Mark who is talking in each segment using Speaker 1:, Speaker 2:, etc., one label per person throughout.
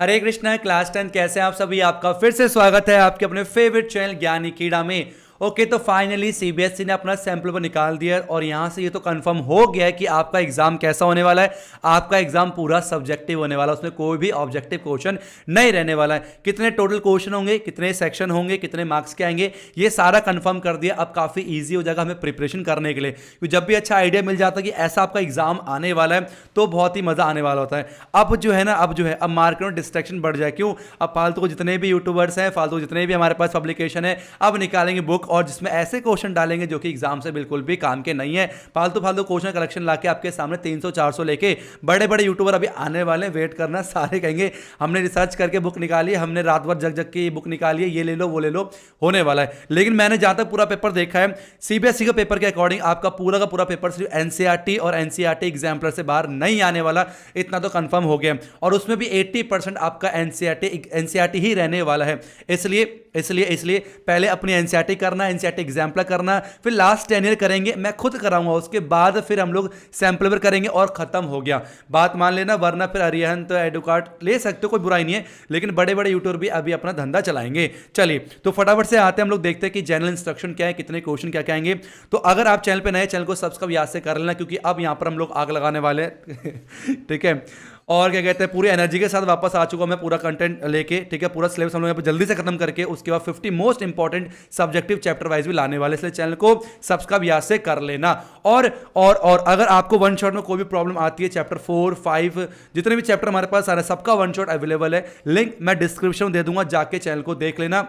Speaker 1: हरे Krishna. Class 10 कैसे हैं आप सभी। आपका फिर से स्वागत है आपके अपने फेवरेट चैनल ज्ञानी कीड़ा में। ओके, तो फाइनली सीबीएसई ने अपना सैंपल पेपर निकाल दिया और यहां से ये तो कंफर्म हो गया है कि आपका एग्जाम कैसा होने वाला है। आपका एग्जाम पूरा सब्जेक्टिव होने वाला है, उसमें कोई भी ऑब्जेक्टिव क्वेश्चन नहीं रहने वाला है। कितने टोटल क्वेश्चन होंगे, कितने सेक्शन होंगे, कितने मार्क्स के आएंगे, ये सारा कंफर्म कर दिया। अब काफी ईजी हो जाएगा हमें प्रिपरेशन करने के लिए, क्योंकि जब भी अच्छा आइडिया मिल जाता है कि ऐसा आपका एग्जाम आने वाला है तो बहुत ही मजा आने वाला होता है। अब मार्केट में डिस्ट्रैक्शन बढ़ जाए। क्यों? अब फालतू को जितने भी यूट्यूबर्स हैं, फालतू जितने भी हमारे पास पब्लिकेशन है, अब निकालेंगे बुक और जिसमें ऐसे क्वेश्चन डालेंगे जो कि एग्जाम से बिल्कुल भी काम के नहीं है। फालतू फालतू क्वेश्चन कलेक्शन लाके आपके सामने 300-400 लेके बड़े बड़े यूट्यूबर अभी आने वाले, वेट करना। सारे कहेंगे हमने रिसर्च करके बुक निकाली, हमने रात भर जग जग के बुक निकाली है, ये ले लो वो ले लो, होने वाला है। लेकिन मैंने जहां तक पूरा पेपर देखा है, सीबीएसई का पेपर के अकॉर्डिंग आपका पूरा का पूरा पेपर सिर्फ एनसीईआरटी और एनसीईआरटी एग्जाम्पलर से बाहर नहीं आने वाला, इतना तो कंफर्म हो गया। और उसमें भी 80% आपका एनसीईआरटी ही रहने वाला है। इसलिए पहले अपनी एनसीईआरटी करना, एनसीईआरटी एग्जाम्पलर करना, फिर लास्ट 10 ईयर करेंगे, मैं खुद कराऊंगा। उसके बाद फिर हम लोग सैंपल पेपर करेंगे और खत्म हो गया। बात मान लेना, वरना फिर अरिहंत एडुकार्ड ले सकते हो, कोई बुराई नहीं है। लेकिन बड़े बड़े यूट्यूबर भी अभी अपना धंधा चलाएंगे। चलिए तो फटाफट से आते हैं, हम लोग देखते हैं कि जनरल इंस्ट्रक्शन क्या है, कितने क्वेश्चन क्या क्या आएंगे। तो अगर आप चैनल पे नए, चैनल को सब्सक्राइब याद से कर लेना, क्योंकि अब यहां पर हम लोग आग लगाने वाले हैं। ठीक है, और क्या कहते हैं, पूरी एनर्जी के साथ वापस आ चुका हूं मैं पूरा कंटेंट लेके। ठीक है, पूरा सिलेबस हम लोग यहाँ पे जल्दी से खत्म करके उसके बाद 50 most important subjective chapter wise भी लाने वाले, इसलिए चैनल को सब्सक्राइब याद से कर लेना। और अगर आपको वन शॉट में कोई भी प्रॉब्लम आती है, चैप्टर 4, 5 जितने भी चैप्टर हमारे पास आ रहे हैं, सबका वन शॉट अवेलेबल है। लिंक मैं डिस्क्रिप्शन में दे दूंगा, जाके चैनल को देख लेना।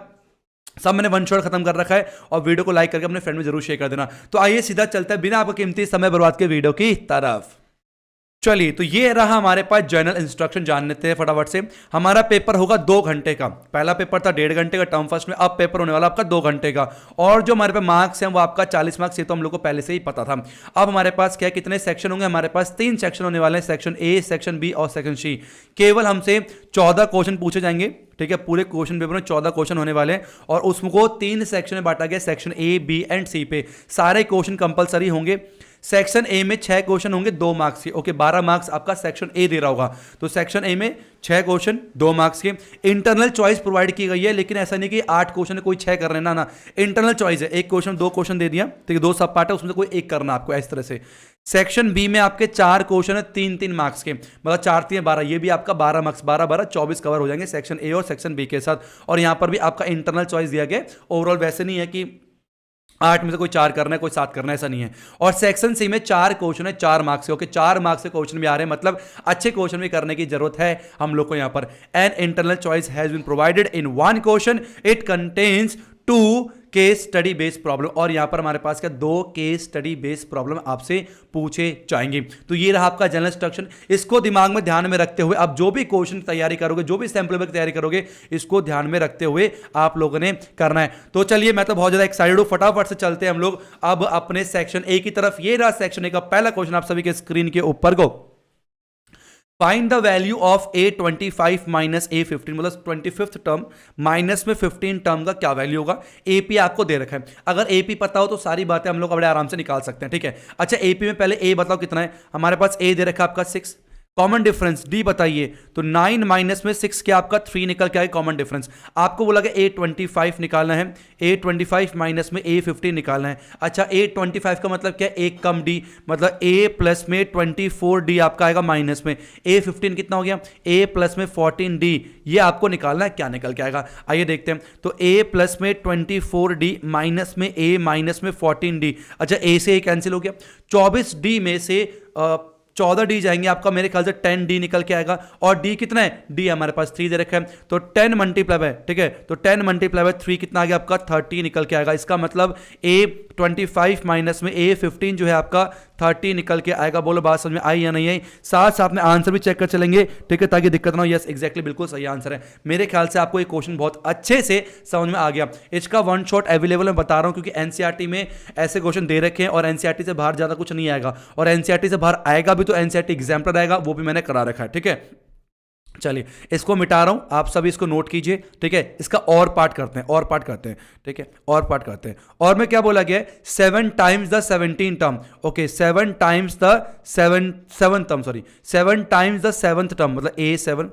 Speaker 1: सब मैंने वन शॉट खत्म कर रखा है, और वीडियो को लाइक करके अपने फ्रेंड में जरूर शेयर कर देना। तो आइए सीधा चलता है बिना आपका कीमती समय बर्बाद के वीडियो की तरफ। चलिए, तो ये रहा हमारे पास जनरल इंस्ट्रक्शन। जान लेते हैं फटाफट से। हमारा पेपर होगा 2 घंटे का। पहला पेपर था 1.5 घंटे का टर्म फर्स्ट में, अब पेपर होने वाला आपका 2 घंटे का। और जो हमारे पास मार्क्स हैं वो आपका 40 मार्क्स, ये तो हम लोग को पहले से ही पता था। अब हमारे पास क्या, कितने सेक्शन होंगे? हमारे पास 3 सेक्शन होने वाले हैं, सेक्शन ए, सेक्शन बी और सेक्शन सी। केवल हमसे 14 क्वेश्चन पूछे जाएंगे। ठीक है, पूरे क्वेश्चन पेपर में 14 क्वेश्चन होने वाले हैं, और उसको 3 सेक्शन में बांटा गया, सेक्शन ए, बी एंड सी पे। सारे क्वेश्चन कंपलसरी होंगे। सेक्शन ए में 6 क्वेश्चन होंगे 2 मार्क्स के। ओके, 12 मार्क्स आपका सेक्शन ए दे रहा होगा, तो सेक्शन ए में 6 क्वेश्चन 2 मार्क्स के। इंटरनल चॉइस प्रोवाइड की गई है, लेकिन ऐसा नहीं कि 8 क्वेश्चन कोई 6 कर लेना ना। इंटरनल चॉइस है, 1 क्वेश्चन 2 क्वेश्चन दे दिया, ठीक है, 2 सब पार्ट है, उसमें से कोई एक करना आपको, इस तरह से। सेक्शन बी में आपके 4 क्वेश्चन है 3-3 मार्क्स के, मतलब 4-3-12, ये भी आपका 12 मार्क्स, 12-12 24 कवर हो जाएंगे सेक्शन ए और सेक्शन बी के साथ। और यहां पर भी आपका इंटरनल चॉइस दिया गया। ओवरऑल वैसे नहीं है कि 8 में से कोई 4 करना है, कोई 7 करना है, ऐसा नहीं है। और सेक्शन सी में 4 क्वेश्चन है 4 मार्क्स के। ओके, 4 मार्क्स के क्वेश्चन भी आ रहे हैं, मतलब अच्छे क्वेश्चन भी करने की जरूरत है हम लोग को यहाँ पर। An internal choice has been provided in 1 question, it contains 2 case study based problem. और यहां पर हमारे पास क्या, 2 केस स्टडी बेस्ड प्रॉब्लम आपसे पूछे जाएंगे। तो ये रहा आपका जनरल इंस्ट्रक्शन। इसको दिमाग में ध्यान में रखते हुए आप जो भी क्वेश्चन की तैयारी करोगे, जो भी सैंपल पेपर की तैयारी करोगे, इसको ध्यान में रखते हुए आप लोगों ने करना है। तो चलिए, मैं तो बहुत ज्यादा एक्साइटेड हूं, फटाफट से चलते हैं हम लोग अब अपने सेक्शन ए की तरफ। ये रहा सेक्शन ए का पहला क्वेश्चन आप सभी के स्क्रीन के ऊपर को। Find the value of A25 minus A15, मतलब 25th टर्म माइनस में 15 टर्म का क्या वैल्यू होगा। एपी आपको दे रखा है, अगर एपी पता हो तो सारी बातें हम लोग बड़े आराम से निकाल सकते हैं। ठीक है, अच्छा एपी में पहले ए बताओ कितना है। हमारे पास ए दे रखा है आपका 6, कॉमन डिफरेंस डी बताइए। तो 9 माइनस में 6 क्या आपका 3 निकल के आए, कॉमन डिफरेंस। आपको बोला कि A25 निकालना है, A25 माइनस में A15 निकालना है। अच्छा, A25 का मतलब क्या है, एक कम डी, मतलब A प्लस में 24D आपका आएगा माइनस में। A15 कितना हो गया, A प्लस में 14D, ये आपको निकालना है, क्या निकल के आएगा आइए देखते हैं। तो A प्लस में 24D माइनस में A माइनस में 14D। अच्छा, A से A कैंसिल हो गया, 24D में से 14D जाएंगे, आपका मेरे ख्याल से 10D निकल के आएगा। और D कितना है, D हमारे पास 3 दे रखा है, तो 10 मल्टीप्लाई है। ठीक है, तो 10 मल्टीप्लाई 3 कितना आ गया आपका 30 निकल के आएगा। इसका मतलब A25 माइनस में A15 जो है आपका 30 निकल के आएगा। बोलो बात समझ में आई या नहीं आई। साथ साथ में आंसर भी चेक कर चलेंगे, ठीक है, ताकि दिक्कत ना हो। यस एग्जैक्टली, बिल्कुल सही आंसर है। मेरे ख्याल से आपको ये क्वेश्चन बहुत अच्छे से समझ में आ गया। इसका वन शॉट अवेलेबल मैं बता रहा हूं, क्योंकि एनसीईआरटी में ऐसे क्वेश्चन दे रखे हैं, और एनसीईआरटी से बाहर ज्यादा कुछ नहीं आएगा। और एनसीईआरटी से बाहर आएगा भी तो एनसीईआरटी एग्जाम्पलर आएगा, वो भी मैंने करा रखा है। ठीक है, चलिए इसको मिटा रहा हूं, आप सभी इसको नोट कीजिए। ठीक है, इसका और पार्ट करते हैं, ठीक है, और पार्ट करते हैं। और में क्या बोला गया है, 7 times the 17 term. Okay, 7 times the 7th term, मतलब A7,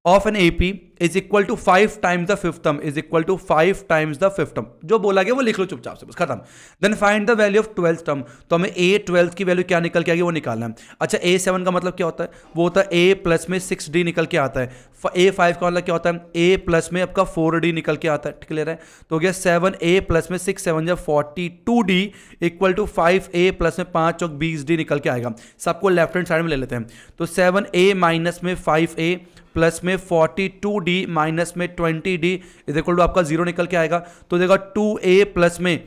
Speaker 1: of an AP is equal to 5 times the fifth term, is equal to 5 times the fifth term, जो बोला गया वो लिख लो चुपचाप से, बस खत्म। Then find the value of 12th term, तो हमें ए 12th की वैल्यू क्या निकल के आएगी वो निकालना है। अच्छा ए 7 का मतलब क्या होता है, वो होता है ए प्लस में 6d निकल के आता है। ए 5 का मतलब क्या होता है, ए प्लस में आपका 4d निकल के आता है, क्लियर है। तो हो गया 7a प्लस में 6 7 42d equal to 5a plus में 5 चौक 20d निकल के आएगा। सबको लेफ्ट हैंड साइड में ले लेते हैं, तो 7a माइनस में 5a प्लस में 42d माइनस में 20d इज इक्वल टू आपका 0 निकल के आएगा। तो देखा 2a प्लस में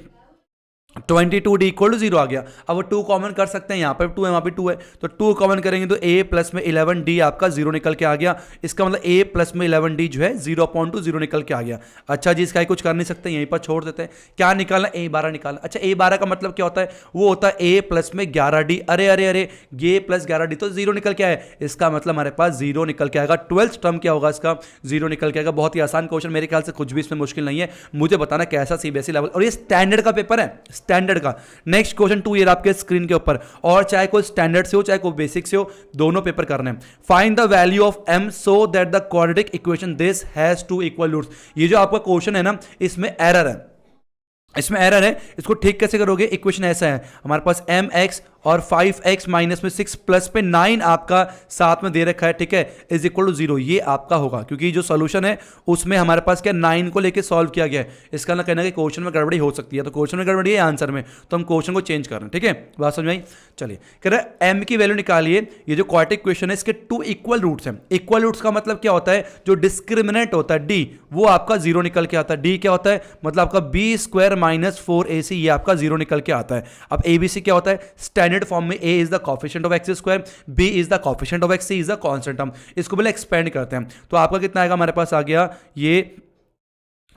Speaker 1: 22d इक्वल टू 0 आ गया। अब वो 2 कॉमन कर सकते हैं, यहाँ पर 2 है वहाँ पे 2 है, तो 2 कॉमन करेंगे तो a प्लस में 11d आपका 0 निकल के आ गया। इसका मतलब a प्लस में 11d जो है 0.0 निकल के आ गया। अच्छा जी, इसका कुछ कर नहीं सकते, यहीं पर छोड़ देते हैं। क्या निकालना, a 12 निकालना। अच्छा a 12 का मतलब क्या होता है, वो होता है a प्लस में 11d। अरे अरे अरे, ये प्लस 11d तो 0 निकल के आया, इसका मतलब हमारे पास 0 निकल के आएगा। 12th टर्म क्या होगा इसका, 0 निकल के आएगा। बहुत ही आसान क्वेश्चन, मेरे ख्याल से कुछ भी इसमें मुश्किल नहीं है। मुझे बताना कैसा सीबीएसई लेवल, और ये स्टैंडर्ड का पेपर है, स्टैंडर्ड का। नेक्स्ट क्वेश्चन 2 ये आपके स्क्रीन के ऊपर, और चाहे कोई स्टैंडर्ड से हो चाहे कोई बेसिक से हो, दोनों पेपर करने हैं। Find the value of m so that the quadratic equation this has two equal roots. ये जो आपका क्वेश्चन है ना, इसमें एरर है, इसमें एरर है। इसको ठीक कैसे करोगे, इक्वेशन ऐसा है हमारे पास mx और 5x माइनस में 6 प्लस पे 9 आपका साथ में दे रखा है, ठीक है, इज इक्वल टू 0। ये आपका होगा, क्योंकि जो सॉल्यूशन है उसमें हमारे पास क्या 9 को लेके सॉल्व किया गया है। इसका ना कहना कि क्वेश्चन में गड़बड़ी हो सकती है, तो क्वेश्चन में गड़बड़ी है आंसर में, तो हम क्वेश्चन को चेंज कर रहे हैं, ठीक है, बात समझ में आई। चलिए कह रहे हैं m की वैल्यू निकालिए। ये जो क्वाड्रेटिक क्वेश्चन है इसके 2 इक्वल रूट्स हैं। इक्वल रूट्स का मतलब क्या होता है, जो डिस्क्रिमिनेंट होता है d वो आपका 0 निकल के आता है। d क्या होता है, मतलब आपका b स्क्वायर माइनस 4ac, ये आपका 0 निकल के आता है। अब abc क्या होता है, स्टैंडर्ड फॉर्म में a is the coefficient of x square, b is the coefficient of x, c is the constant term. इसको पहले एक्सपेंड करते हैं, तो आपका कितना आएगा, हमारे पास आ गया ये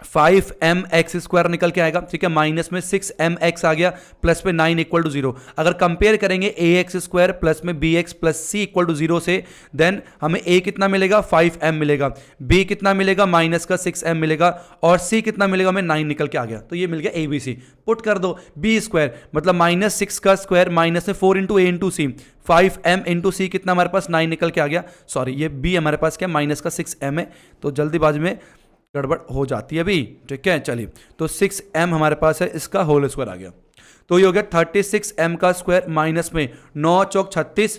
Speaker 1: 5mx स्क्वायर निकल के आएगा, ठीक है, माइनस में 6mx आ गया, प्लस में 9 इक्वल टू 0। अगर कंपेयर करेंगे ax स्क्वायर प्लस में bx plus c equal to 0 से, देन हमें a कितना मिलेगा, 5m मिलेगा, b कितना मिलेगा, माइनस का 6m मिलेगा, और c कितना मिलेगा, हमें 9 निकल के आ गया। तो ये मिल गया abc। पुट कर दो, b स्क्वायर मतलब माइनस 6 का स्क्वायर माइनस में 4 into a into C, 5m into C कितना हमारे पास 9 निकल के आ गया। सॉरी, ये b हमारे पास क्या माइनस का 6m है, तो जल्दीबाजी में गड़बड़ हो जाती है अभी, ठीक है। चलिए, तो 6m हमारे पास है, इसका होल स्क्वायर आ गया, तो ये हो गया 36m का स्क्वायर माइनस में 9 चौक 36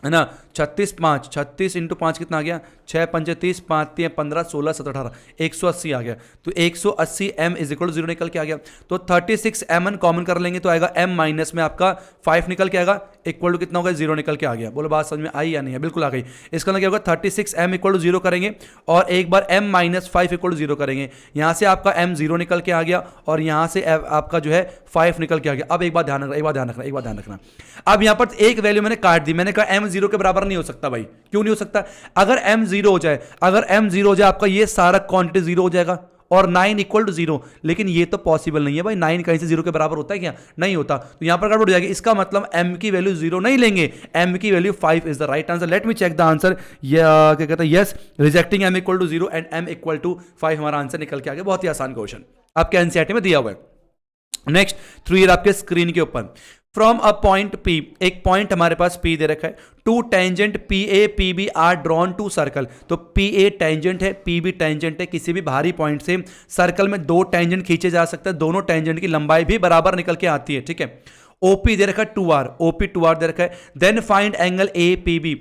Speaker 1: है ना, 36 5 36 इंटू 5 कितना आ गया, 6 5 30 5 3 15 16 17 18 180 आ गया। तो 180m इज इक्वल टू 0 निकल के आ गया। तो 36m कॉमन कर लेंगे तो आएगा m माइनस में आपका 5 निकल के आएगा, इक्वल टू कितना होगा, 0 निकल के आ गया। बोलो बात समझ में आई या नहीं है, बिल्कुल आ गई। इसका मतलब क्या होगा, 36m इक्वल टू 0 करेंगे और एक बार m माइनस 5 इक्वल टू 0 करेंगे। यहाँ से आपका m 0 निकल के आ गया और यहाँ से आपका जो है 5 निकल के आ गया। अब एक बात ध्यान रखना, एक बात ध्यान रखना। अब यहाँ पर एक वैल्यू मैंने काट दी, मैंने कहा m 0 के बराबर नहीं हो सकता भाई। क्यों नहीं हो सकता, अगर m 0 हो जाए, अगर m 0 हो जाए आपका ये सारा क्वांटिटी 0 हो जाएगा और 9 इक्वल टू 0, लेकिन ये तो पॉसिबल नहीं है भाई, 9 कहीं से 0 के बराबर होता है क्या, नहीं होता। तो यहां पर गड़बड़ हो जाएगी। इसका मतलब m की वैल्यू 0 नहीं लेंगे, m की value 5 is the right answer. Let me check the answer. क्या कहता है, yes, rejecting m equal to 0 and m equal to 5 हमारा आंसर निकल के आ गया। बहुत ही आसान क्वेश्चन आपके एनसीईआरटी में दिया हुआ है। नेक्स्ट 3 आपके स्क्रीन के ऊपर, फ्रॉम अ पॉइंट P, एक पॉइंट हमारे पास P दे रखा है, two tangent PA PB are drawn to circle. तो PA टेंजेंट है, PB टेंजेंट है, किसी भी भारी पॉइंट से सर्कल में 2 टेंजेंट खींचे जा सकते हैं, दोनों टेंजेंट की लंबाई भी बराबर निकल के आती है, ठीक है। OP दे रखा है 2R, OP 2R दे रखा है। Then find angle APB,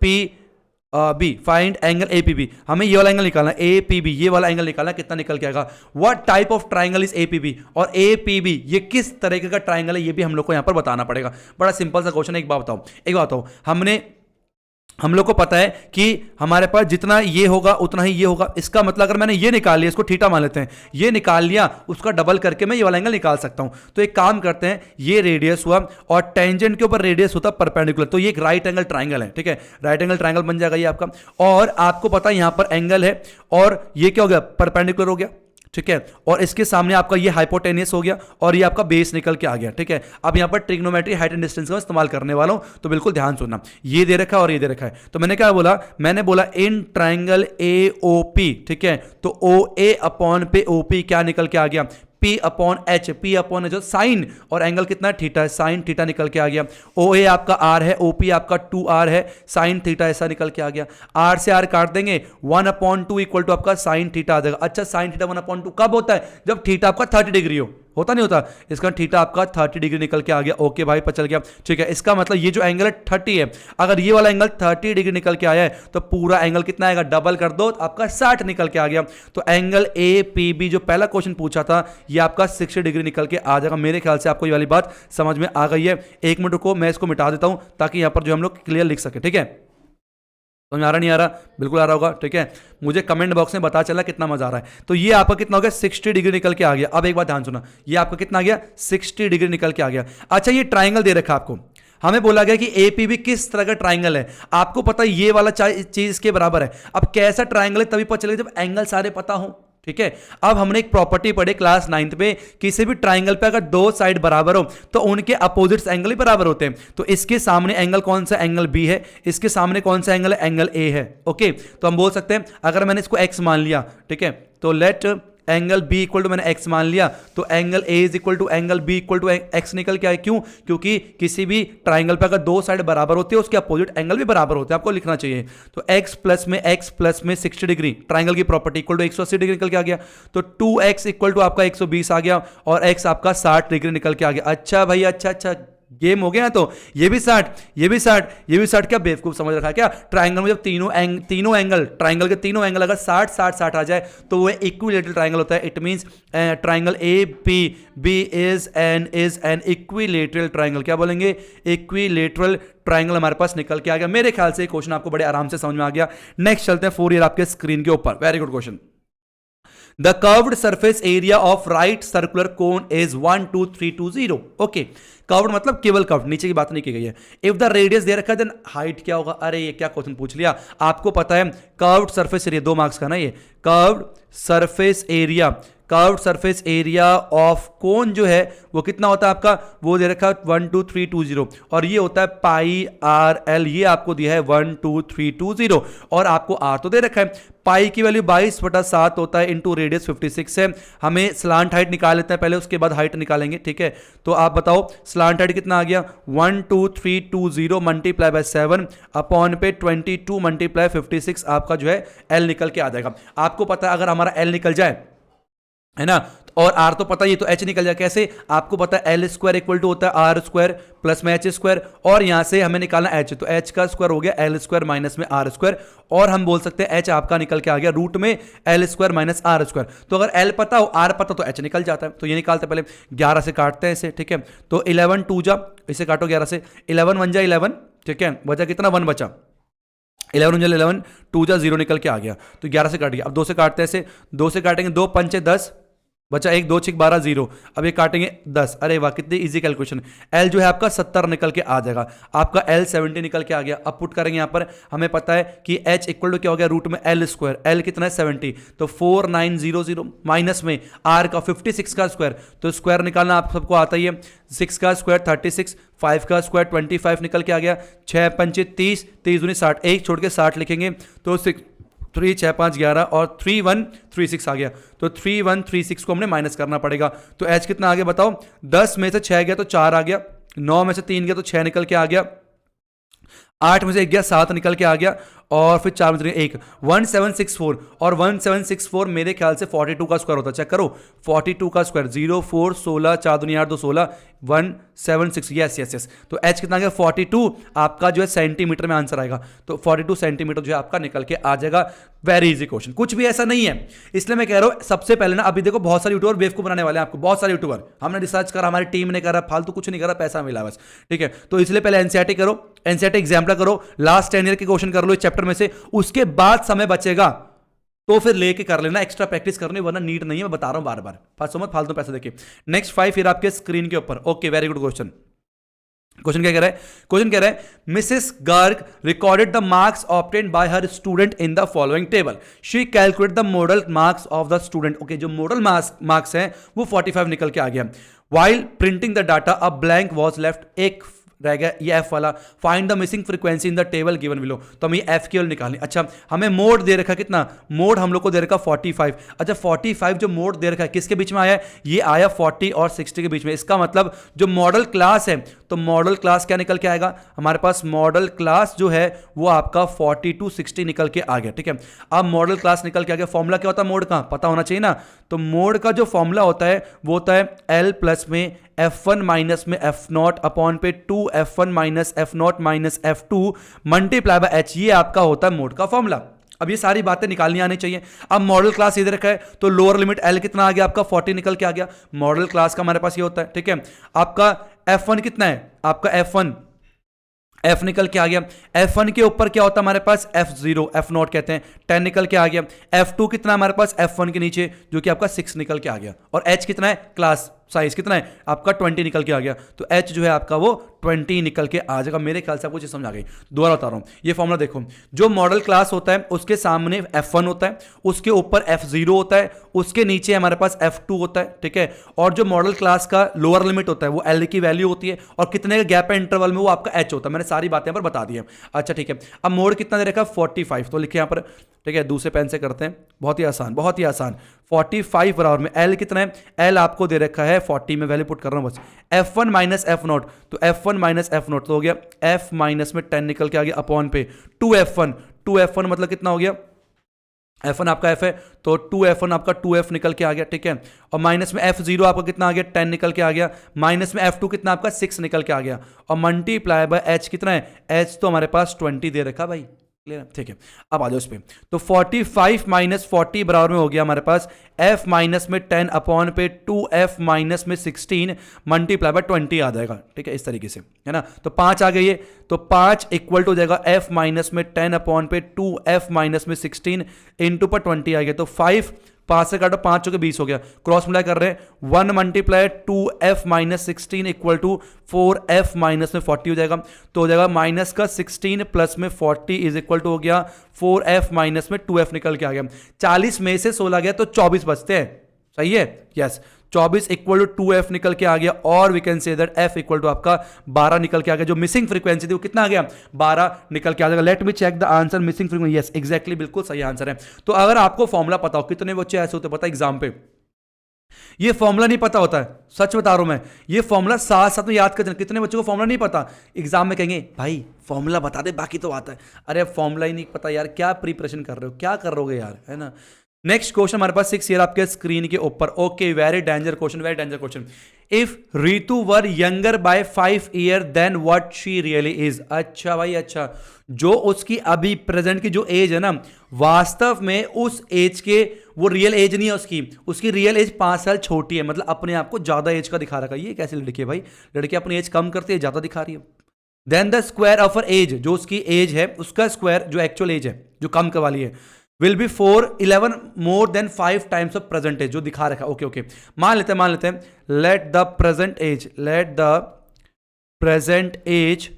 Speaker 1: B, find angle APB। हमें ये वाला एंगल निकालना है, APB, ये वाला एंगल निकालना, कितना निकल के आएगा। What type of triangle is APB, और APB ये किस तरीके का ट्राइंगल है, ये भी हम लोग को यहां पर बताना पड़ेगा। बड़ा सिंपल सा क्वेश्चन है। एक बात बताओ, हम लोग को पता है कि हमारे पास जितना ये होगा उतना ही ये होगा। इसका मतलब अगर मैंने ये निकाल लिया, इसको थीटा मान लेते हैं, ये निकाल लिया, उसका डबल करके मैं ये वाला एंगल निकाल सकता हूं। तो एक काम करते हैं, ये रेडियस हुआ और टेंजेंट के ऊपर रेडियस होता परपेंडिकुलर, तो ये एक राइट एंगल ट्राइंगल है, ठीक है, राइट एंगल ट्राइंगल बन जाएगा ये आपका। और आपको पता है यहां पर एंगल है और ये क्या हो गया, परपेंडिकुलर हो गया, ठीक है, और इसके सामने आपका ये हाइपोटेनियस हो गया और ये आपका बेस निकल के आ गया, ठीक है। अब यहां पर ट्रिग्नोमेट्री हाइट एंड डिस्टेंस का इस्तेमाल करने वाला हूं, तो बिल्कुल ध्यान सुनना। ये दे रखा है और ये दे रखा है, तो मैंने क्या बोला, मैंने बोला इन ट्राइंगल AOP, ठीक है, तो OA अपॉन पे OP क्या निकल के आ गया, P upon H, P upon जो साइन और एंगल कितना है थीटा है, साइन थीटा निकल के आ गया। OA आपका R है, OP आपका 2R है, साइन थीटा ऐसा निकल के आ गया। R से R काट देंगे, 1/2 इक्वल टू आपका साइन थीटा आ जाएगा। अच्छा साइन थीटा 1/2 कब होता है? जब थीटा आपका 30 डिग्री हो, होता नहीं होता? इसका थीटा आपका 30 डिग्री निकल के आ गया। ओके भाई पता चल गया, ठीक है। इसका मतलब ये जो एंगल है 30 है, अगर ये वाला एंगल 30 डिग्री निकल के आया है तो पूरा एंगल कितना आएगा? डबल कर दो तो आपका 60 निकल के आ गया। तो एंगल APB जो पहला क्वेश्चन पूछा था ये आपका 60 डिग्री निकल के आ जाएगा। मेरे ख्याल से आपको ये वाली बात समझ में आ गई है। एक मिनट रुको, मैं इसको मिटा देता हूं ताकि यहां पर जो हम लोग क्लियर लिख सके, ठीक है। समझ आ रहा नहीं आ रहा? बिल्कुल आ रहा होगा, ठीक है। मुझे कमेंट बॉक्स में पता चला कितना मजा आ रहा है। तो ये आपका कितना हो गया? 60 डिग्री निकल के आ गया। अब एक बात ध्यान सुना, ये आपका कितना आ गया? 60 डिग्री निकल के आ गया। अच्छा ये ट्राइंगल दे रखा आपको, हमें बोला गया कि APB किस तरह का ट्राइंगल है। आपको पता है ये वाला चीज के बराबर है। अब कैसा ट्राइंगल है तभी पता चलेगा जब एंगल सारे पता हो, ठीक है। अब हमने एक प्रॉपर्टी पढ़ी क्लास 9th पे, किसी भी ट्राइंगल पे अगर दो साइड बराबर हो तो उनके अपोजिट्स एंगल ही बराबर होते हैं। तो इसके सामने एंगल कौन सा? एंगल B है। इसके सामने कौन सा एंगल है? एंगल A है। ओके, तो हम बोल सकते हैं अगर मैंने इसको x मान लिया, ठीक है, तो let angle B equal to मैंने x मान लिया, तो angle A is equal to angle B equal to x निकल के आए। क्यों? क्योंकि किसी भी ट्राइंगल पे अगर दो साइड बराबर होती है उसके अपोजिट एंगल भी बराबर होते हैं, आपको लिखना चाहिए। तो x प्लस में 60 डिग्री, ट्राइंगल की प्रॉपर्टी इक्वल टू 180 डिग्री निकल के आ गया। तो 2x इक्वल टू आपका 120 आ गया और x आपका 60 डिग्री निकल के आ गया। अच्छा भाई, अच्छा गेम हो गया। तो ये भी 60, ये भी 60, ये भी 60। क्या बेवकूफ समझ रखा है क्या? ट्राइंगल में जब तीनों एंगल, ट्राइंगल के तीनों एंगल अगर 60 60 60 आ जाए तो वो इक्विलेटरल ट्राइंगल होता है। It means triangle APB is an equilateral triangle. क्या बोलेंगे? इक्विलेटरल ट्राइंगल हमारे पास निकल के आ गया। मेरे ख्याल से क्वेश्चन आपको बड़े आराम से समझ में आ गया। नेक्स्ट चलते हैं 4 ईयर आपके स्क्रीन के ऊपर। Very good question. The curved surface area of right circular cone is 12320. Okay, curved मतलब केवल कर्व्ड, नीचे की बात नहीं की गई है। इफ द रेडियस दे रखा है देन हाइट क्या होगा? अरे ये क्या क्वेश्चन पूछ लिया। आपको पता है कर्व्ड सरफेस एरिया 2 मार्क्स का ना, ये curved surface area, curved surface area of cone जो है वो कितना होता है आपका? वो दे रखा है 12320 और ये होता है पाई RL। ये आपको दिया है 12320 और आपको R तो दे रखा है। पाई की वैल्यू 22/7 होता है, इंटू रेडियस 56 है। हमें स्लांट हाइट निकाल लेते हैं पहले, उसके बाद हाइट निकालेंगे, ठीक है। तो आप बताओ स्लांट हाइट कितना आ गया? 12320 मल्टीप्लाई बाय 7 अपॉन पे 22 मल्टीप्लाई 56 आपका जो है L निकल के आ जाएगा। आपको पता है अगर हमारा L निकल जाए, है ना, और R तो पता ही, तो H निकल जाए। कैसे? आपको पता है L स्क्वायर इक्वल टू होता है R स्क्वायर प्लस में H स्क्वायर, और यहां से हमें निकालना H, तो H का स्क्वायर हो गया L स्क्वायर माइनस में R स्क्वायर, और हम बोल सकते हैं H आपका निकल के आ गया रूट में L square minus R square. तो अगर L पता हो R पता तो H निकल जाता है। तो ये निकालते पहले 11 से काटते हैं इसे, ठीक है। तो 11 2 जा, इसे काटो 11 से, 11 1 जा 11, ठीक है, बचा कितना? 1 बचा। 11 11 2 जा 0 निकल के आ गया, तो 11 से काट गया। अब 2 से काटते हैं इसे, 2 से काटेंगे 2 पंचे 10, बचा 1 2 6 12 0। अब ये काटेंगे 10। अरे वाह, कितनी इजी कैलकुलेशन। L जो है आपका 70 निकल के आ जाएगा, आपका L 70 निकल के आ गया। अब पुट करेंगे यहाँ पर, हमें पता है कि H इक्वल टू क्या हो गया? रूट में L स्क्वायर, L कितना है? 70, तो 4900 माइनस में R का 56 का स्क्वायर, तो स्क्वायर निकालना आप सबको आता ही है। 6 का स्क्वायर 36, 5 का स्क्वायर 25 निकल के आ गया। 6 पंचे 30, 30 दूनी 60, 1 छोड़ के 60 लिखेंगे, तो 3 6 5 11 और 3136 आ गया। तो 3136 को हमने माइनस करना पड़ेगा। तो H कितना आ गया बताओ? 10 में से 6 गया तो 4 आ गया, 9 में से 3 गया तो 6 निकल के आ गया, 8 में से 1 गया 7 निकल के आ गया, और फिर 4 में से 1 1764, और 1764 मेरे ख्याल से 42 का स्क्वायर होता है। चेक करो 42 का स्क्वायर, 0 4 16 4 दूनी 8 2 16 176। यस। तो H कितना आ गया? 42 आपका जो है सेंटीमीटर में आंसर आएगा, तो 42 सेंटीमीटर जो है आपका निकल के आ जाएगा। वेरी इजी क्वेश्चन, कुछ भी ऐसा नहीं है। इसलिए मैं कह रहा हूं सबसे पहले ना, अभी देखो बहुत सारे यूट्यूबर बेवकूफ बनाने वाले हैं आपको, बहुत सारे यूट्यूबर, हमने रिसर्च करा, हमारी टीम ने करा, फालतू कुछ नहीं करा, पैसा मिला बस, ठीक है। तो इसलिए पहले एनसीईआरटी करो, एनसीईआरटी एग्जाम्पल करो, लास्ट 10 ईयर के क्वेश्चन कर लो इस चैप्टर में से, उसके बाद समय बचेगा तो फिर लेके कर लेना, एक्स्ट्रा प्रैक्टिस करनी, वरना नीड नहीं है, मैं बता रहा हूं बार बार, फालतू पैसे देखिए। नेक्स्ट 5 फिर आपके स्क्रीन के ऊपर। Okay, very good question. Question क्या कह रहा है? क्वेश्चन कह रहा है Mrs Garg recorded the marks obtained by her student in the following table. She calculate the model marks of the student. Okay, जो मॉडल मार्क्स हैं वो 45 निकल के आ गया। While printing the data a blank was left. एक रह गया ये एफ वाला, find the missing frequency in the table given below, तो हमें एफ की वैल्यू निकालनी। अच्छा हमें मोड दे रखा कितना, मोड हम लोग को दे रखा 45। अच्छा 45 जो मोड दे रखा है किसके बीच में आया, ये आया 40 और 60 के बीच में। इसका मतलब जो मॉडल क्लास है, तो मॉडल क्लास क्या निकल के आएगा हमारे पास, मॉडल क्लास जो है वो आपका 40 to 60 निकल के आ गया। ठीक है, अब मॉडल क्लास निकल के आ गया। फॉर्मूला क्या होता है मोड का, पता होना चाहिए ना। तो मोड का जो फॉर्मूला होता है वो होता है एल प्लस में F1 माइनस में F0 अपॉन पे 2F1 minus F0 minus F2 multiply by H, ये आपका होता है मोड का फॉर्मूला। अब ये सारी बातें निकालनी आनी चाहिए। अब मॉडल क्लास इधर रखा है तो लोअर लिमिट L कितना आ गया आपका 40 निकल के आ गया। मॉडल क्लास का हमारे पास ये होता है। ठीक है, आपका F1 कितना है, आपका F निकल के आ गया। F1 के ऊपर क्या होता है हमारे पास F0, F0 कहते हैं, 10 निकल के आ गया। F2 कितना हमारे पास F1 के नीचे जो कि आपका 6 निकल के आ गया। और H कितना है, क्लास साइज कितना है आपका 20 निकल के आ गया। तो H जो है आपका वो 20 निकल के आ जाएगा। मेरे ख्याल से आपको चीज समझ आ गई, दोबारा बता रहा हूं। ये फॉर्मूला देखो, जो मॉडल क्लास होता है उसके सामने F1 होता है, उसके ऊपर F0 होता है, उसके नीचे हमारे पास F2 होता है। ठीक है, और जो मॉडल क्लास का लोअर लिमिट होता है वो L की वैल्यू होती है, और कितने का गैप है इंटरवल में वो आपका H होता है। मैंने सारी बातें यहाँ पर बता दी है। अच्छा ठीक है, अब मोड कितना दे रखा है 45, तो लिखे यहाँ पर। ठीक है, दूसरे पेन से करते हैं, बहुत ही आसान, बहुत ही आसान। 45 बराबर में L कितना है, L आपको दे रखा है 40 में वैल्यू पुट कर रहा हूं बस। F1 माइनस F0, तो F1 माइनस F0 तो हो गया F माइनस में 10 निकल के आ गया अपॉन पे 2F1 मतलब कितना हो गया, F1 आपका F है तो 2F1 आपका 2F निकल के आ गया। ठीक है, और माइनस में F0 आपका कितना आ गया 10 निकल के आ गया, माइनस में F2 कितना आपका 6 निकल के आ गया, और मल्टीप्लाई बाय H कितना है, H तो हमारे पास 20 दे रखा भाई। ठीक है, अब आ जाओ इस पे। तो 45 माइनस 40 बराबर में हो गया हमारे पास F माइनस में 10 अपॉन पे 2F माइनस में 16 मल्टीप्लाई बाय 20 आ जाएगा। ठीक है, इस तरीके से है ना। तो 5 आ गई है, तो 5 इक्वल टू हो जाएगा F माइनस में 10 अपॉन पे 2F माइनस में 16 इंटू पर 20 आ गया। तो 5 से काटो 5 चौके 20 हो गया, क्रॉस मल्टीप्लाई कर रहे हैं 1 multiply 2F minus 16 equal to 4F minus में 40 हो जाएगा। तो हो जाएगा माइनस का 16 प्लस में 40 इज इक्वल टू हो गया 4F माइनस में 2F निकल के आ गया। 40 में से 16 गया तो 24 बचते हैं, सही है, यस। 24 इक्वल टू 2F निकल के आ गया, और we can say that F equal to आपका 12 निकल के आ गया। जो मिसिंग फ्रीक्वेंसी थी वो कितना आ गया 12 निकल के आ जाएगा। Let me check the answer missing frequency, yes exactly बिल्कुल सही आंसर है। तो अगर आपको फॉर्मूला पता हो, कितने बच्चे ऐसे होते पता एग्जाम पे ये फॉर्मूला नहीं पता होता है, सच बता रहा हूं मैं, ये फॉर्मूला साथ साथ में याद कर। कितने बच्चों को फॉर्मूला नहीं पता, एग्जाम में कहेंगे भाई फॉर्मूला बता दे बाकी तो आता है। अरे फॉर्मूला ही नहीं पता यार, क्या प्रिपरेशन कर रहे हो, क्या कर रहे हो यार, है ना। नेक्स्ट क्वेश्चन हमारे पास 6 ईयर आपके स्क्रीन के ऊपर। Okay, very danger question, very danger question. If Ritu were younger by 5 year then what she really is. अच्छा भाई, अच्छा, जो उसकी अभी प्रेजेंट की जो एज है ना, वास्तव में उस एज के वो रियल एज नहीं है उसकी रियल एज 5 साल छोटी है, मतलब अपने आप को ज्यादा एज का दिखा रखा है। ये कैसी लड़की है भाई, लड़की अपनी एज कम करती है, ज्यादा दिखा रही है। Then the square of her age, जो उसकी एज है उसका स्क्वायर जो एक्चुअल एज है जो कम वाली है, will be 11 more than 5 times of present age, जो दिखा रखा है। ओके, मान लेते हैं let the present age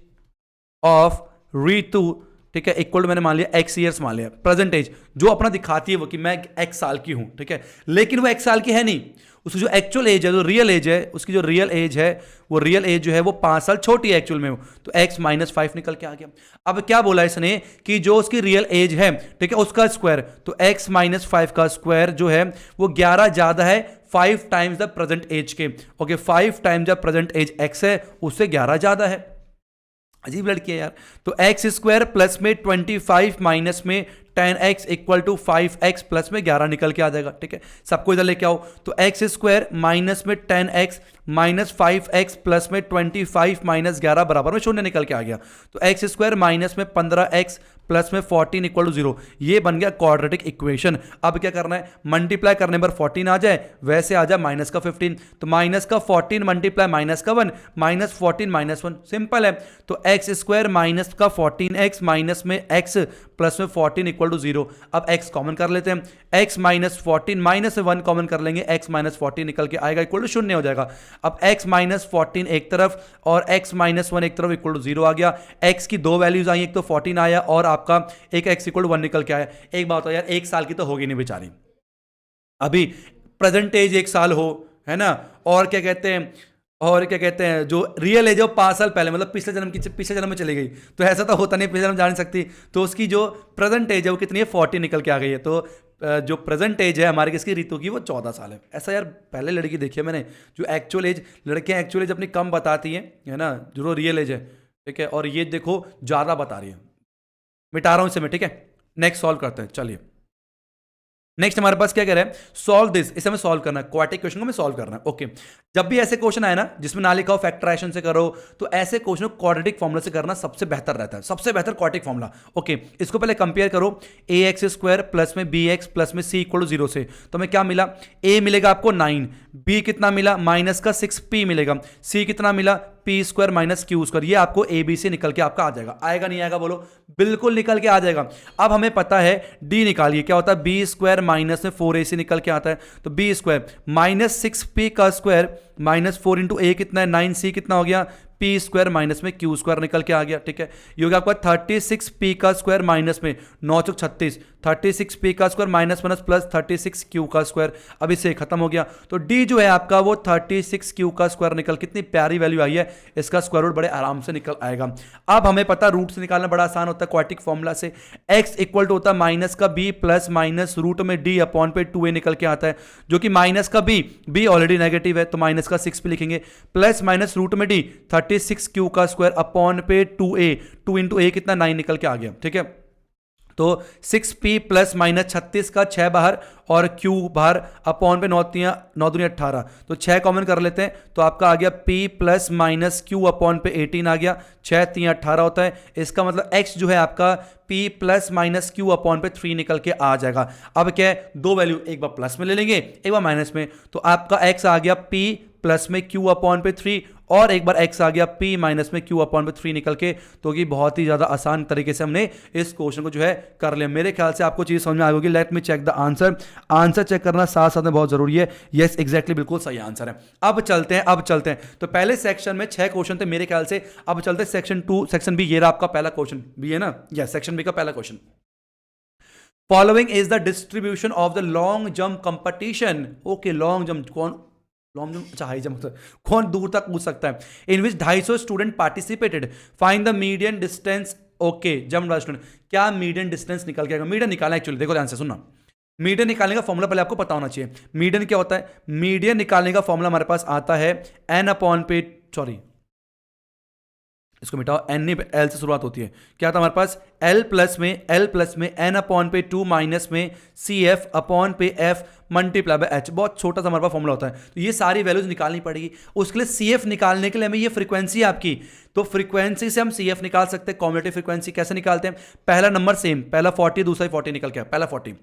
Speaker 1: of Ritu, ठीक है, इक्वल मैंने मान लिया x ईयर्स मान लिया। प्रेजेंट एज जो अपना दिखाती है वो कि मैं x साल की हूं, ठीक है, लेकिन वो x साल की है नहीं, उसकी जो एक्चुअल एज है, जो रियल एज है, उसकी जो रियल एज है, वो रियल एज जो है वो 5 साल छोटी है एक्चुअल में वो, तो x माइनस 5 निकल के आ गया। अब क्या बोला इसने कि जो उसकी रियल एज है, ठीक है, उसका स्क्वायर, तो x माइनस 5 का स्क्वायर जो है वो 11 ज्यादा है 5 टाइम्स द प्रेजेंट एज के। Okay, 5 times the present age x है, उससे 11 ज्यादा है। अजीब लड़की है यार। तो एक्स स्क्वायर प्लस में 25 माइनस में 10x equal to 5x plus में 11 निकल के आ जाएगा, ठीक है। सबको इधर लेके आओ, तो एक्स स्क्वायर माइनस में 10x माइनस 5x प्लस में 25 माइनस 11 बराबर में 0 निकल के आ गया। तो एक्स स्क्वायर माइनस में 15x प्लस में 14 इक्वल टू 0, ये बन गया क्वाड्रेटिक इक्वेशन। अब क्या करना है, मल्टीप्लाई करने पर 14 आ जाए, वैसे आ जाए माइनस का 15, तो माइनस का 14 मल्टीप्लाई माइनस का 1, माइनस 14 माइनस 1, सिंपल है। तो एक्स स्क्वायर माइनस का 14x माइनस में x प्लस में 14 इक्वल टू 0। अब x कॉमन कर लेते हैं, x माइनस 14 माइनस 1 कॉमन कर लेंगे, x माइनस 14 निकल के आएगा इक्वल टू 0 हो जाएगा। अब x माइनस 14 एक तरफ और x माइनस 1 एक तरफ इक्वल टू 0 आ गया। x की दो वैल्यूज आई, एक तो 14 आया और आपका एक x इक्वल टू 1 निकल के आया। एक बात हो यार, 1 साल की तो होगी नहीं बेचारी, अभी प्रेजेंट एज 1 साल हो, है ना, और क्या कहते हैं, और क्या कहते हैं जो रियल एज है वो 5 साल पहले, मतलब पिछले जन्म में चली गई। तो ऐसा तो होता नहीं, पिछले जन्म जान नहीं सकती। तो उसकी जो प्रेजेंट एज है वो कितनी है, 40 निकल के आ गई है। तो जो प्रेजेंट एज है हमारे किसकी, ऋतु की, वो 14 साल है। ऐसा यार पहले लड़की देखी है मैंने, जो एक्चुअल एज, लड़कियां एक्चुअल एज अपनी कम बताती हैं, है ना, जो रियल एज है, ठीक है। और ये देखो ज़्यादा बता रही है। मिटा रहा हूँ इसे मैं, ठीक है। नेक्स्ट सॉल्व करते हैं, चलिए। नेक्स्ट हमारे पास क्या कह रहा है, सॉल्व दिस, इसे हमें सॉल्व करना है, क्वाड्रेटिक क्वेश्चन को हमें सॉल्व करना है। ओके, जब भी ऐसे क्वेश्चन आए ना जिसमें ना लिखा हो फैक्टराइजेशन से करो, तो ऐसे क्वेश्चन को क्वाड्रेटिक फॉर्मूला से करना सबसे बेहतर रहता है, सबसे बेहतर क्वाड्रेटिक फॉर्मूला। ओके, इसको पहले कंपेयर करो, ए एक्स स्क्वायर प्लस में बी एक्स प्लस में सी इक्वल टू 0 से। तो हमें क्या मिला, ए मिलेगा आपको 9, बी कितना मिला माइनस का 6p मिलेगा, सी कितना मिला P square minus Q square. ये आपको ए बी से निकल के आपका आ जाएगा। आएगा नहीं आएगा बोलो, बिल्कुल निकल के आ जाएगा। अब हमें पता है डी निकालिए, क्या होता है, बी स्क्वायर माइनस में 4ac निकल के आता है। तो बी स्क्वायर माइनस 6p का स्क्वायर माइनस 4 इंटू ए कितना है 9c कितना हो गया पी स्क्वायर माइनस में क्यू स्क्वायर निकल के आ गया, ठीक है। ये हो गया आपका 36p का स्क्वायर माइनस में 9 चौक 36, 36p का square minus minus plus 36q का स्क्वायर। अब इससे खत्म हो गया। तो d जो है आपका वो 36q का स्क्वायर निकल, कितनी प्यारी वैल्यू आई है, इसका स्क्वायर रूट बड़े आराम से निकल आएगा। अब हमें पता रूट से निकालना बड़ा आसान होता है क्वाड्रेटिक फॉर्मूला से। x इक्वल टू होता है माइनस का b प्लस माइनस रूट में d अपॉन पे 2a निकल के आता है, जो कि माइनस का b ऑलरेडी नेगेटिव है तो माइनस का 6 पे लिखेंगे, प्लस माइनस रूट में d 36q का स्क्वायर अपॉन पे 2a, 2 इंटू a कितना 9 निकल के आ गया, ठीक है। तो 6p प्लस माइनस 36 का 6 बाहर और q बाहर अपॉन पे 9 दूनी 18, तो 6 कॉमन कर लेते हैं तो आपका आ गया p plus minus q upon पे 18 आ गया, 6 3 18 होता है। इसका मतलब x जो है आपका p plus minus q upon पे 3 निकल के आ जाएगा। अब क्या है, दो वैल्यू एक बार प्लस में ले लेंगे एक बार माइनस में, तो आपका x आ गया p प्लस में q अपॉन पे 3 और एक बार x आ गया p माइनस में q अपॉन पे 3 निकल के। तो कि बहुत ही ज्यादा आसान तरीके से हमने इस क्वेश्चन को जो है कर लिया। मेरे ख्याल से आपको चीज समझ में आ गई। Let me check the answer. Answer check करना साथ साथ में बहुत जरूरी है। यस एग्जैक्टली बिल्कुल सही आंसर है। अब चलते हैं तो पहले सेक्शन में 6 क्वेश्चन थे मेरे ख्याल से। अब चलते हैं सेक्शन 2, सेक्शन बी। ये रहा आपका पहला क्वेश्चन, बी है ना, यस सेक्शन बी का पहला question. Following is the distribution of the long jump competition. Okay, long jump long jump, अच्छा हाई जंप, कौन दूर तक पूछ सकता है। इन विच 250 student participated, find the median distance. Okay, jump वाला स्टूडेंट, क्या मीडियन डिस्टेंस निकल के आएगा। मीडियन निकालना एक्चुअली, देखो ध्यान से सुनना, मीडियन निकालने का फॉर्मूला पहले आपको पता होना चाहिए। मीडियन क्या होता है, मीडियन निकालने का फॉर्मूला हमारे पास आता है n अपॉन पे, सॉरी इसको मिटाओ, एन एल से शुरुआत होती है। क्या था हमारे पास, एल प्लस में एन अपॉन पे 2 माइनस में सी एफ अपॉन पे एफ मल्टीप्लाई बाय एच। बहुत छोटा सा हमारे पास फॉर्मूला होता है। तो ये सारी वैल्यूज निकालनी पड़ेगी। उसके लिए सी एफ निकालने के लिए हमें ये फ्रीक्वेंसी है आपकी, तो फ्रीक्वेंसी से हम सी एफ निकाल सकते हैं। कॉम्युलेटिव फ्रीक्वेंसी कैसे निकालते हैं, पहला नंबर सेम, पहला 40 दूसरा 40 निकल के आया, पहला 40,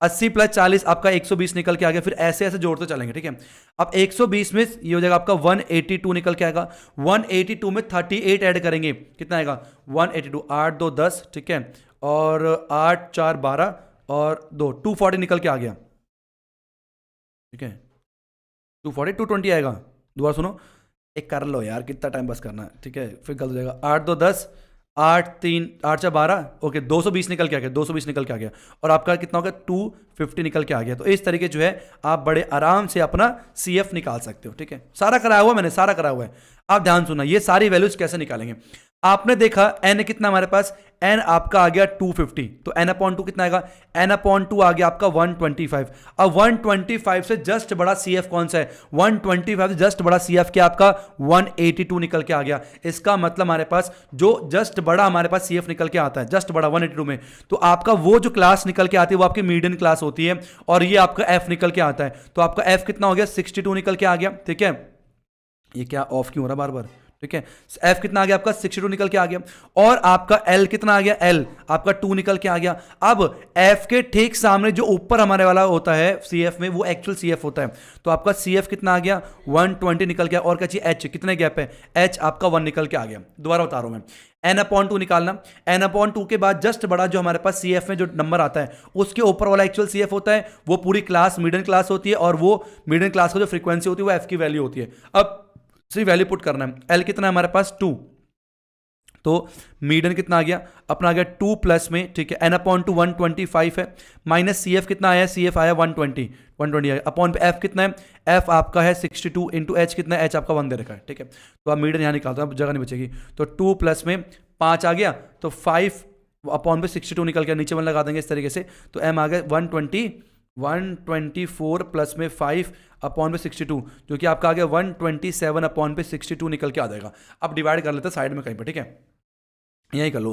Speaker 1: 80 प्लस 40 आपका 120 निकल के आ गया। फिर ऐसे ऐसे जोड़ते चलेंगे, ठीक है। अब 120 में ये हो जाएगा आपका 182 निकल के आएगा। 182 में 38 ऐड करेंगे, कितना आएगा 182, 8 2 10, ठीक है, और 8 4 12 और 2 240 निकल के आ गया, ठीक है। 240 220 आएगा। दोबारा सुनो, एक कर लो यार, कितना टाइम बस करना है, ठीक है, फिर गलत हो जाएगा। 8 2 10, 8 3 8 4 12, ओके 220 निकल के आ गया, 220 निकल के आ गया, और आपका कितना हो गया 250 निकल के आ गया। तो इस तरीके जो है आप बड़े आराम से अपना CF निकाल सकते हो, ठीक है। सारा कराया हुआ मैंने, सारा कराया हुआ है। आप ध्यान सुना, ये सारी वैल्यूज कैसे निकालेंगे। आपने देखा n कितना हमारे पास, n आपका आ गया 250, तो n अपॉन 2 कितना आएगा, n अपॉन 2 आ गया आपका 125। अब 125 से जस्ट बड़ा CF कौन सा है, 125 से जस्ट बड़ा CF क्या आपका 182 निकल के आ गया। इसका मतलब हमारे पास जो जस्ट बड़ा हमारे पास CF निकल के आता है, जस्ट बड़ा 182 में, तो आपका वो जो क्लास निकल के आती है वो आपकी मीडियन क्लास होती है, और ये आपका F निकल के आता है। तो आपका F कितना हो गया 62 निकल के आ गया, ठीक है। ये क्या ऑफ क्यों हो रहा बार बार, ठीक है। F कितना आ गया आपका 62 निकल के आ गया, और आपका L कितना आ गया, L आपका 2 निकल के आ गया। अब F के ठीक सामने जो ऊपर हमारे वाला होता है CF में, वो एक्चुअल CF होता है। तो आपका CF कितना आ गया 120 निकल गया, और क्या चाहिए H, कितने गैप है, H आपका 1 निकल के आ गया। दोबारा बता रहा हूं मैं, n अपॉन 2 निकालना, n अपॉन 2 के बाद जस्ट बड़ा जो हमारे पास CF में जो नंबर आता है उसके ऊपर वाला एक्चुअल CF होता है, वो पूरी क्लास मीडियन क्लास होती है, और वो मीडियन क्लास का जो फ्रीक्वेंसी होती है वो F की वैल्यू होती है। अब वैल्यू पुट करना है। L कितना है हमारे पास 2, तो मीडियन कितना आ गया अपना, आ गया 2 प्लस में, ठीक है, n/2 125 है, माइनस सी एफ कितना आया, सी एफ आया 120 आया, अपॉन पे एफ कितना है, एफ आपका है 62 इंटू एच कितना है, एच आपका 1 दे रखा है, ठीक है। तो आप मीडियन यहाँ निकालते हैं, अब जगह नहीं बचेगी, तो 2 प्लस में 5 आ गया, तो 5 अपॉन पे 62 निकल गया, नीचे 1 लगा देंगे इस तरीके से, तो एम आ गया 124 प्लस में 5 अपॉन पे 62, जो कि आपका आ गया 127 अपॉन पे 62 निकल के आ जाएगा। अब डिवाइड कर लेते हैं साइड में कहीं पर, ठीक है, यही कर लो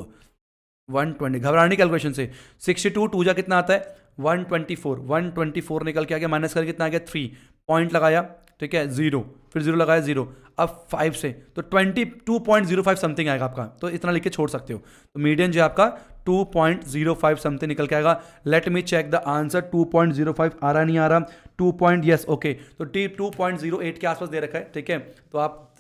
Speaker 1: 120, घबराने कैलकुलेशन से 62 2 जा कितना आता है 124 निकल के आ गया, माइनस कर कितना आ गया 3, पॉइंट लगाया, ठीक है, 0, फिर 0 लगाया 0, अब 5 से तो 22.05 समथिंग आएगा आपका, तो इतना लिख के छोड़ सकते हो। तो मीडियन जो है आपका 2.05 समथिंग निकल के आएगा। Let me check the answer, 2.05 आ रहा नहीं आ रहा, 2. यस ओके, तो 2.08 के आसपास दे रखा है, ठीक है। तो आप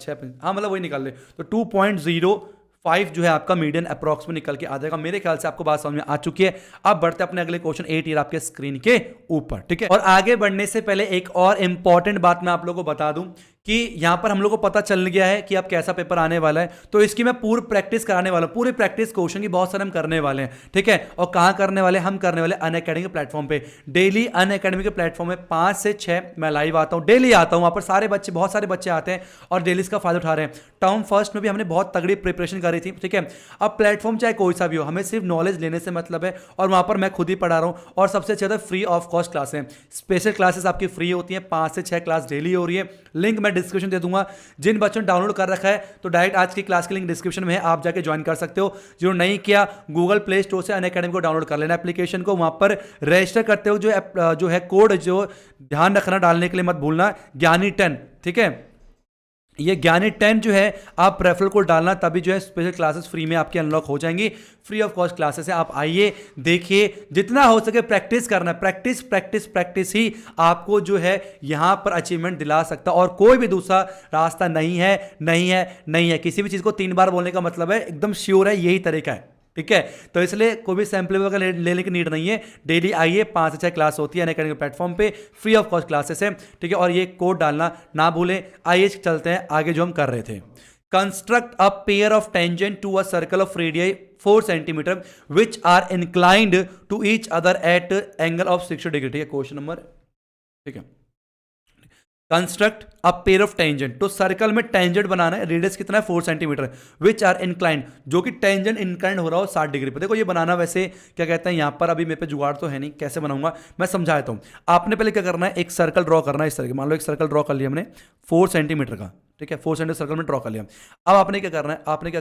Speaker 1: 6 हाँ मतलब वही निकाल ले, तो 2.05 जो है आपका मीडियन अप्रॉक्स में निकल के आ जाएगा। मेरे ख्याल से आपको बात समझ में आ चुकी है। अब बढ़ते हैं अपने अगले क्वेश्चन 8 ईयर आपके स्क्रीन के ऊपर, ठीक है। और आगे बढ़ने से पहले एक और इंपॉर्टेंट बात मैं आप लोगों को बता दूं कि यहां पर हम लोग को पता चल गया है कि अब कैसा पेपर आने वाला है, तो इसकी मैं पूरी प्रैक्टिस कराने वाला हूं, पूरी प्रैक्टिस क्वेश्चन की बहुत सारे हम करने वाले हैं, ठीक है। और कहां करने वाले, हम करने वाले अनअकैडमी के प्लेटफॉर्म पे, डेली अनअकैडमी के प्लेटफॉर्म में 5 से 6 मैं लाइव आता हूं, डेली आता हूं, वहां पर सारे बच्चे, बहुत सारे बच्चे आते हैं और डेली इसका फायदा उठा रहे हैं। टर्म फर्स्ट में भी हमने बहुत तगड़ी प्रिपरेशन करी थी, ठीक है। अब प्लेटफॉर्म चाहे कोई सा भी हो, हमें सिर्फ नॉलेज लेने से मतलब है, और वहां पर मैं खुद ही पढ़ा रहा हूं, और सबसे अच्छा फ्री ऑफ कॉस्ट क्लासें, स्पेशल क्लासेस आपकी फ्री होती हैं, 5 से 6 क्लास डेली हो रही है। लिंक मैं डिस्क्रिप्शन दे दूंगा, जिन बच्चों ने डाउनलोड कर रखा है तो डायरेक्ट आज की क्लास की लिंक डिस्क्रिप्शन में है, आप जाके ज्वाइन कर सकते हो। जिन्होंने नहीं किया, गूगल प्ले स्टोर से अनअकैडमी को डाउनलोड कर लेना एप्लीकेशन को, वहां पर रजिस्टर करते हो जो है कोड, जो ध्यान रखना डालने के लिए मत भूलना, ज्ञानी 10, ठीक है। ये ज्ञानी 10 जो है आप रेफरल कोड डालना, तभी जो है स्पेशल क्लासेस फ्री में आपकी अनलॉक हो जाएंगी। फ्री ऑफ कॉस्ट क्लासेस है, आप आइए, देखिए, जितना हो सके प्रैक्टिस करना है, प्रैक्टिस प्रैक्टिस प्रैक्टिस ही आपको जो है यहां पर अचीवमेंट दिला सकता, और कोई भी दूसरा रास्ता नहीं है, नहीं है, नहीं है। किसी भी चीज को 3 बार बोलने का मतलब है एकदम श्योर है, यही तरीका है, ठीक है। तो इसलिए कोई भी सैंपल वगैरह लेने की नीड नहीं है, डेली आइए, 5 से 6 क्लास होती है अनअकैडमी प्लेटफॉर्म पे, फ्री ऑफ कॉस्ट क्लासेस है, ठीक है। और ये कोड डालना ना भूलें। आइए चलते हैं आगे जो हम कर रहे थे। Construct a pair of tangent to a circle of radius 4 centimetre which are inclined to each other at angle of 60 degree, ठीक है। क्वेश्चन नंबर, ठीक है, construct a pair of tangent, तो सर्कल में टेंजेंट बनाना है, रेडियस कितना है 4 सेंटीमीटर, विच आर इंक्लाइंड, जो कि टेंजेंट इंक्लाइंड हो रहा हो 60 डिग्री पर। देखो ये बनाना वैसे क्या कहते हैं, यहां पर अभी मेरे पे जुगाड़ तो है नहीं, कैसे बनाऊंगा मैं समझा देता हूं। आपने पहले क्या करना है, एक सर्कल ड्रॉ करना है इस तरह के, मान लो एक सर्कल ड्रॉ कर लिया हमने 4 सेंटीमीटर का, ठीक है, 4 सेंटीमीटर सर्कल में ड्रॉ कर लिया। अब आपने क्या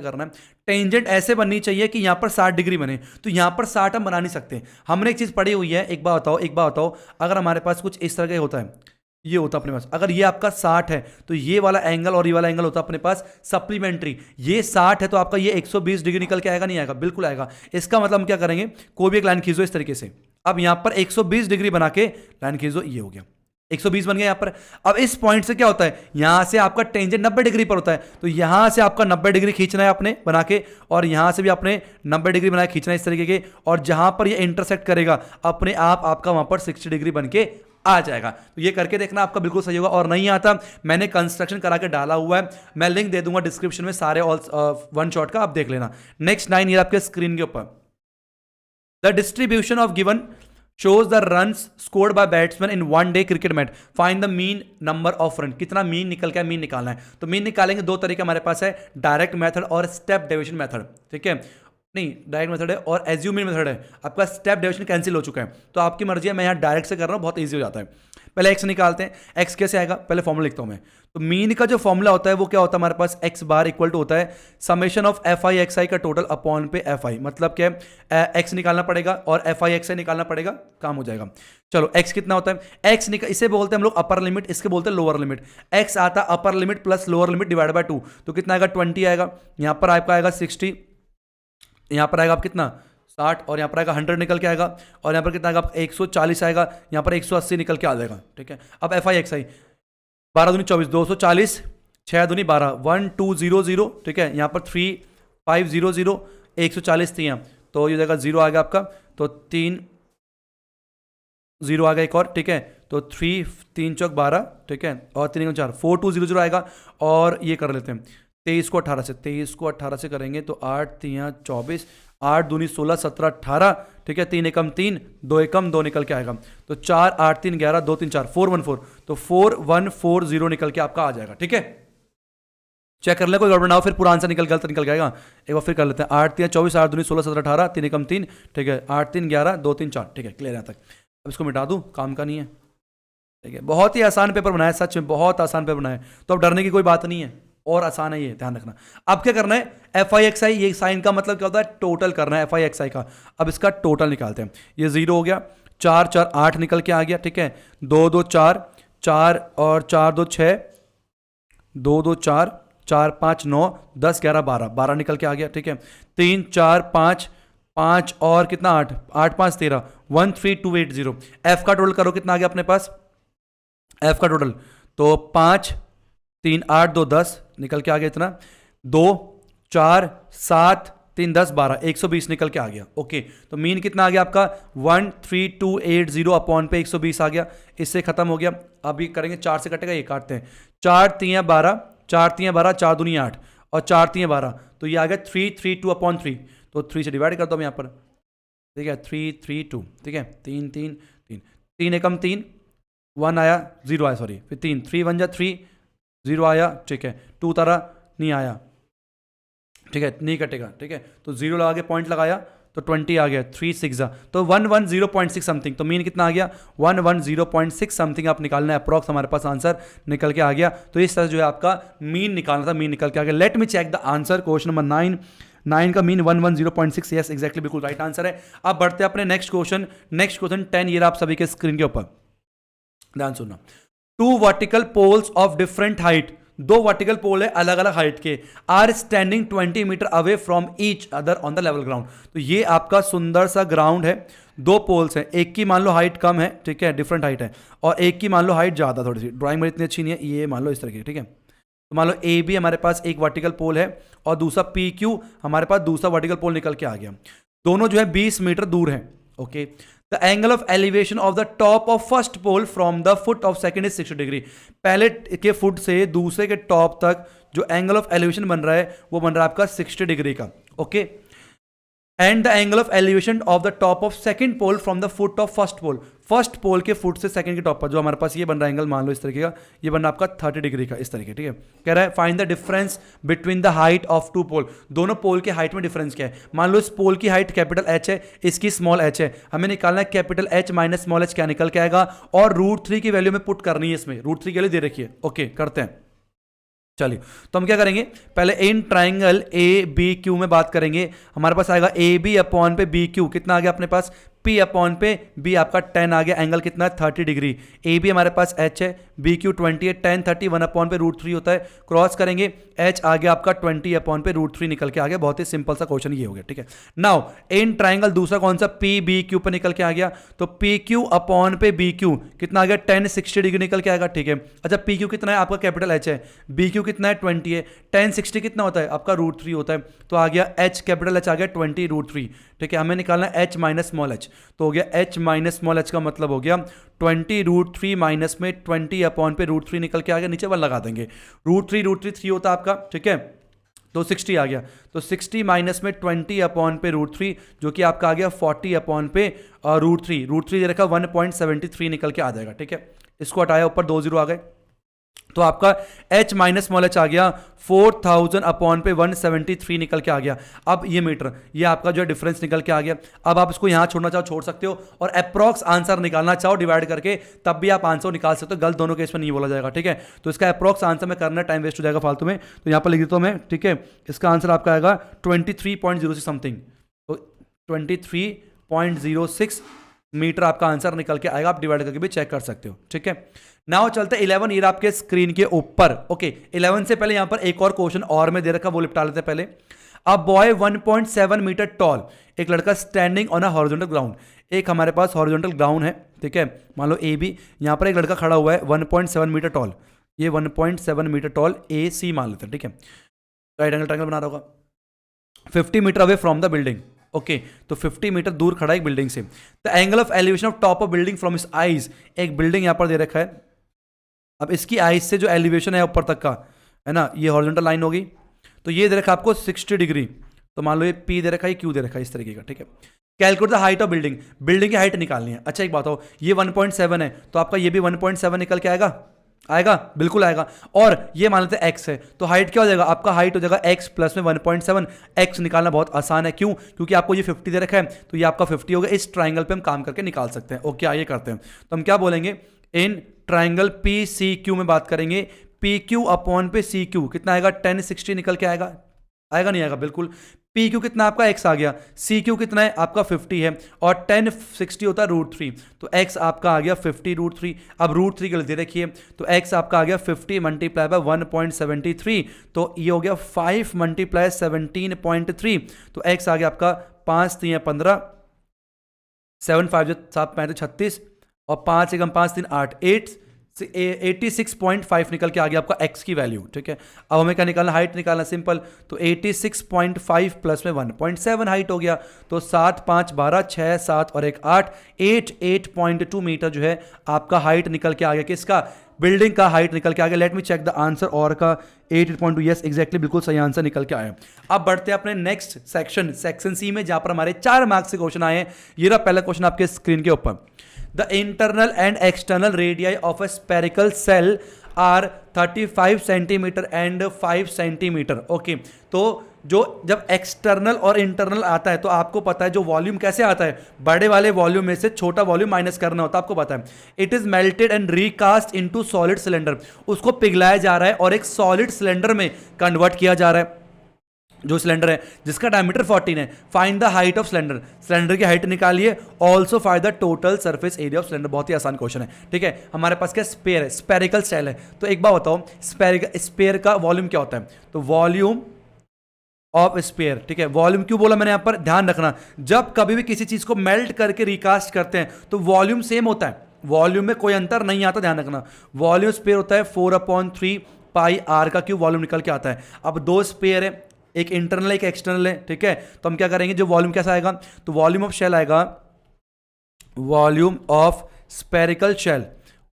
Speaker 1: करना है, टेंजेंट ऐसे बननी चाहिए कि यहां पर 60 डिग्री बने। तो यहां पर 60 हम बना नहीं सकते, हमने एक चीज पढ़ी हुई है, एक बात बताओ, अगर हमारे पास कुछ इस तरह का होता है, ये होता अपने पास, अगर ये आपका 60 है तो ये वाला एंगल और ये वाला एंगल होता अपने पास सप्लीमेंट्री, ये 60 है तो आपका ये 120 डिग्री निकल के आएगा, नहीं आएगा, बिल्कुल आएगा। इसका मतलब हम क्या करेंगे, कोई भी एक लाइन खींचो इस तरीके से, अब यहां पर 120 डिग्री बना के लाइन खींचो, ये हो गया 120 बन गया यहां पर। अब इस पॉइंट से क्या होता है, यहां से आपका टेंजेंट 90 डिग्री पर होता है, तो यहां से आपका 90 डिग्री खींचना है आपने बना के, और यहां से भी आपने 90 डिग्री बना के खींचना है इस तरीके के, और जहां पर ये इंटरसेक्ट करेगा अपने आप आपका वहां पर 60 डिग्री बन के आ जाएगा। तो ये करके देखना, आपका बिल्कुल सही होगा। और नहीं आता, मैंने कंस्ट्रक्शन करा के डाला हुआ है, मैं लिंक दे दूंगा डिस्क्रिप्शन में सारे ऑल वन शॉट का, आप देख लेना। नेक्स्ट 9 ये आपके स्क्रीन के ऊपर, the distribution of given shows the runs scored by batsman in one day cricket match, find the mean number of run, कितना मीन निकल के मीन निकालना है। तो मीन निकालेंगे, 2 तरीके हमारे पास है, डायरेक्ट मेथड और स्टेप डेविएशन मेथड, ठीक है। नहीं, डायरेक्ट मेथड है और एज्यूमिंग मेथड है, आपका स्टेप डेविएशन कैंसिल हो चुका है, तो आपकी मर्जी है, मैं यहाँ डायरेक्ट से कर रहा हूँ, बहुत ईजी हो जाता है। पहले एक्स निकालते हैं, एक्स कैसे आएगा, पहले फॉर्मूला लिखता हूं मैं। तो मीन का जो फॉर्मूला होता है वो क्या होता है हमारे पास, एक्स बार इक्वल टू होता है summation of F I X I का टोटल अपॉन पे एफ आई, मतलब क्या है, एक्स निकालना पड़ेगा और एफ आई एक्स आई निकालना पड़ेगा, काम हो जाएगा। चलो एक्स कितना होता है, एक्स इसे बोलते हैं हम लोग अपर लिमिट, इसके बोलते हैं लोअर लिमिट। एक्स आता है upper limit plus lower limit divide by 2, तो कितना आएगा 20 आएगा, यहां पर आपका आएगा 60, यहां पर आएगा आप कितना 60, और यहाँ पर आएगा 100 निकल के आएगा, और यहाँ पर कितना आएगा 140 आएगा, यहाँ पर 180 निकल के आ जाएगा, ठीक है। अब एफ आई एक्स आई 12 दूनी 24, 240, 6 दूनी 12, 1200, ठीक है। यहाँ पर 3500, 140 थी यहाँ, तो ये जाएगा 0 आ गया आपका, तो 3 0 आ गया एक और, ठीक है। तो 3 3 चौक 12, ठीक है, और 3 4 4200 आएगा, और ये कर लेते हैं 23 को 18 से, 23 को 18 से करेंगे तो 8 3 24, 8 दूनी 16 17 18, ठीक है, 3 एकम 3, 2 एकम 2 निकल के आएगा, तो 4 8 3 11 2 3 4 414, तो 4140 निकल के आपका आ जाएगा। ठीक है, चेक कर ले कोई गड़बड़ ना हो, फिर पूरा आंसर गलत निकल जाएगा। एक बार फिर कर लेते हैं, 8 3 24, 8 दूनी 16 17 18, 3 एकम 3, ठीक है, 8 3 11 2 3 4, ठीक है, क्लियर है तक। अब इसको मिटा दूं, काम का नहीं है, ठीक है, बहुत ही आसान पेपर बनाया, सच में बहुत आसान पेपर बनाया, तो अब डरने की कोई बात नहीं है, और आसान है ये, ध्यान रखना। अब क्या करना है, एफ आई एक्स आई, ये साइन का मतलब क्या होता है, टोटल करना है एफ आई एक्स आई का। अब इसका टोटल निकालते हैं, ये 0 हो गया, 4 4 8 निकल के आ गया, ठीक है, 2 2 4, 4 और 4 2 6, 2 2 4, 4 5 9, 10 11 12, 12 निकल के आ गया, ठीक है, 3 4 5, 5 और कितना 8, 8 5 13, 13280। एफ का टोटल करो, कितना आ गया अपने पास, एफ का टोटल, तो 5 3 8 2 10 निकल के आ गया, इतना 2 4 7 3 10 12, 120 निकल के आ गया। ओके, तो मीन कितना आ गया आपका 13280 अपॉन पे 120 आ गया, इससे खत्म हो गया। अभी करेंगे 4 से कटेगा, ये काटते हैं, 4 3 12, 4 3 12, 4 दूनी 8 और 4 3 12, तो ये आ गया 332 अपॉन 3, तो 3 से डिवाइड करता हूँ यहाँ पर, ठीक है, 332, ठीक है, 3 3 3, 3 एकम 3, 1 आया 0 आया, सॉरी, फिर 3 3 1 जा 3, 0 आया, ठीक है, 2 तारा नहीं आया, ठीक है, नहीं कटेगा, ठीक है, तो 0 लगा के पॉइंट लगाया तो 20 आ गया, 3 6 जा, तो 110.6 समथिंग, तो मीन कितना आ गया 110.6 समथिंग आप निकालना है, अप्रॉक्स हमारे पास आंसर निकल के आ गया। तो इस तरह जो है आपका मीन निकालना था, मीन निकल के आ गया। Let me check the answer, question number 9 का मीन 110.6, यस एग्जैक्टली बिल्कुल राइट आंसर है। अब बढ़ते हैं अपने नेक्स्ट क्वेश्चन 10, ये आप सभी के स्क्रीन के ऊपर ध्यान सुनना। 2 vertical poles of different height, 2 vertical pole है अलग अलग हाइट के, are standing 20 metre away from each other on the level ground. तो ये आपका सुंदर सा ग्राउंड है, 2 पोल्स हैं, एक की मान लो हाइट कम है, ठीक है, डिफरेंट हाइट है, और एक की मान लो हाइट ज्यादा, थोड़ी सी ड्राइंग मेरी इतनी अच्छी नहीं है, ये मान लो इस तरह की, ठीक है। तो मान लो ए बी हमारे पास एक वर्टिकल पोल है और दूसरा पी क्यू हमारे पास दूसरा वर्टिकल पोल निकल के आ गया, दोनों जो है 20 मीटर दूर हैं। Okay, the angle of elevation of the top of first pole from the foot of second is 60 degree. पहले के फुट से दूसरे के टॉप तक जो एंगल ऑफ एलिवेशन बन रहा है वो बन रहा है आपका 60 डिग्री का। Okay, and the angle of elevation of the top of second pole from the foot of first pole, first pole के फुट से सेकंड के टॉप पर जो हमारे पास ये बन रहा है एंगल, मान लो इस तरीके का, ये बन रहा है आपका 30 डिग्री का, इस तरीके, ठीक है। कह रहा है find the difference between the height of 2 पोल, दोनों पोल के हाइट में डिफरेंस क्या है। मान लो इस पोल की हाइट कैपिटल एच है, इसकी स्मॉल एच है, हमें निकालना है capital H minus small H क्या निकल के आएगा, और √3 की वैल्यू में पुट करनी है, इसमें √3 की वैल्यू दे रखी है। ओके, करते हैं, चलिए, तो हम क्या करेंगे, पहले in triangle A B Q में बात करेंगे। हमारे पास आएगा ए बी अपॉन पे बी क्यू, कितना आ गया अपने पास, P अपॉन पे B आपका 10 आ गया, एंगल कितना है 30 डिग्री, ए बी हमारे पास H है, बी क्यू 20 है, 10 30 1 अपॉन पे √3 होता है, क्रॉस करेंगे H आ गया आपका 20 अपॉन पे √3 निकल के आ गया। बहुत ही सिंपल सा क्वेश्चन ये हो गया, ठीक है। नाउ इन ट्राइंगल दूसरा कौन सा, पी बी क्यू पर निकल के आ गया, तो पी क्यू अपॉन पे बी क्यू कितना आ गया 10 60 डिग्री निकल के आएगा, ठीक है। अच्छा, पी क्यू कितना है आपका कैपिटल H है, बी क्यू कितना है 20 है, 10 60 कितना होता है आपका √3 होता है, तो आ गया H कैपिटल H आ गया 20 √3, ठीक है। हमें निकालना है H माइनस स्मॉल h, तो हो गया H माइनस स्मॉल h का मतलब हो गया 20 √3 माइनस में 20 अपॉन पे √3 निकल के आ गया, नीचे 1 लगा देंगे, √3 3 होता है आपका, ठीक है, तो 60 आ गया, तो 60 माइनस में 20 अपॉन पे √3 जो कि आपका आ गया 40 अपॉन पे √3 दे रखा 1.73 निकल के आ जाएगा, ठीक है। इसको हटाया, ऊपर 2 0 आ गए, तो आपका H माइनस स्मॉल h आ गया 4000 अपॉन पे 173 निकल के आ गया। अब ये मीटर, ये आपका जो है डिफरेंस निकल के आ गया। अब आप इसको यहां छोड़ना चाहो छोड़ सकते हो, और अप्रॉक्स आंसर निकालना चाहो डिवाइड करके, तब भी आप आंसर निकाल सकते हो, गलत दोनों केस में नहीं बोला जाएगा, ठीक है। तो इसका अप्रॉक्स आंसर में करना, टाइम वेस्ट हो जाएगा फालतू में, तो यहां पर लिख देता हूं मैं, ठीक है। इसका आंसर आपका आएगा 23.06 समथिंग, तो 23.06 मीटर आपका आंसर निकल के आएगा, आप डिवाइड करके भी चेक कर सकते हो, ठीक है। नाउ चलते 11 ये आपके स्क्रीन के ऊपर। ओके, 11 से पहले यहां पर एक और क्वेश्चन और में दे रखा, वो निपटा लेते हैं पहले। अ बॉय 1.7 मीटर टॉल, एक लड़का standing on a horizontal ground, एक हमारे पास हॉरिजॉन्टल ग्राउंड है, ठीक है। मान लो ए बी, यहां पर एक लड़का खड़ा हुआ है 1.7 मीटर टॉल, ये 1.7 मीटर टॉल ए सी मान लेते हैं, ठीक है। राइट एंगल ट्रायंगल बना रहा होगा, 50 metre away from the building. Okay, तो 50 मीटर दूर खड़ा है एक बिल्डिंग से। The angle of elevation of top of building from his eyes, एक बिल्डिंग यहां पर दे रखा है, अब इसकी आईज से जो एलिवेशन है ऊपर तक का है ना, ये हॉरिजॉन्टल लाइन होगी, तो ये दे रखा आपको 60 डिग्री, तो मान लो ये P दे रखा है, Q दे रखा है इस तरीके का, ठीक है। Calculate the height of building, building की हाइट निकालनी है। अच्छा एक बात हो, ये 1.7 है तो आपका ये भी 1.7 निकल के आएगा, आएगा बिल्कुल आएगा। और ये मान लेते हैं x है, तो हाइट क्या हो जाएगा आपका, हाइट हो जाएगा x प्लस में 1.7। x निकालना बहुत आसान है, क्यों, क्योंकि आपको ये 50 दे रखा है, तो ये आपका 50 होगा। इस ट्राइंगल पे हम काम करके निकाल सकते हैं। ओके आइए करते हैं, तो हम क्या बोलेंगे, in triangle P C Q में बात करेंगे, पी क्यू अपॉन पे सी क्यू कितना आएगा, 1060 निकल के आएगा, आएगा नहीं आएगा, बिल्कुल। पी क्यू कितना आपका x आ गया, सी क्यू कितना है आपका 50 है, और 1060 होता है √3, तो x आपका आ गया 50 √3। अब √3 गलती रखिए, तो x आपका आ गया 50 मल्टीप्लाई बाय 1.73, तो ये हो गया 5 मल्टीप्लाई 17.3, तो x आ गया आपका 5 3 15, 7 5 7 5 36, और 5 1 5 3 8 86.5 निकल के आ गया आपका x की वैल्यू, ठीक है। अब हमें क्या निकालना, हाइट निकालना, सिंपल, तो 86.5 प्लस में 1.7 हाइट हो गया, तो 7 5 12 6 7 और 1 8 8.2 मीटर जो है आपका हाइट निकल के आ गया, किसका, बिल्डिंग का हाइट निकल के आ गया। Let me check the answer, और का 8.2, यस एग्जैक्टली बिल्कुल सही आंसर निकल के आया। अब बढ़ते हैं अपने नेक्स्ट सेक्शन सी में, जहां पर हमारे 4 मार्क्स के क्वेश्चन आए हैं। ये रहा पहला क्वेश्चन आपके स्क्रीन के ऊपर। The internal and external radii of a spherical cell are 35 centimetre and 5 centimetre. Okay, तो जो जब एक्सटर्नल और इंटरनल आता है तो आपको पता है जो वॉल्यूम कैसे आता है, बड़े वाले वॉल्यूम में से छोटा वॉल्यूम माइनस करना होता है, आपको पता है। It is melted and recast into solid cylinder, उसको पिघलाया जा रहा है और एक सॉलिड सिलेंडर में कन्वर्ट किया जा रहा है। जो सिलेंडर है जिसका डायमीटर 14 है, find the height of cylinder, cylinder की हाइट निकालिए, also find the total surface area of cylinder. बहुत ही आसान क्वेश्चन है, ठीक है। हमारे पास क्या स्पेयर है, स्पेरिकल सेल है, तो एक बात बताओ, स्पेयर का वॉल्यूम क्या होता है, तो वॉल्यूम ऑफ स्पेयर, ठीक है। वॉल्यूम क्यों बोला मैंने यहां पर, ध्यान रखना, जब कभी भी किसी चीज को मेल्ट करके रिकास्ट करते हैं तो वॉल्यूम सेम होता है, वॉल्यूम में कोई अंतर नहीं आता, ध्यान रखना। वॉल्यूम स्पेयर होता है 4/3 पाई आर का क्यूब, वॉल्यूम निकल के आता है। अब दो स्पेयर है, एक इंटरनल एक एक्सटर्नल है, ठीक है। तो हम क्या करेंगे, जो वॉल्यूम कैसा आएगा, तो वॉल्यूम ऑफ शेल आएगा, volume of spherical shell,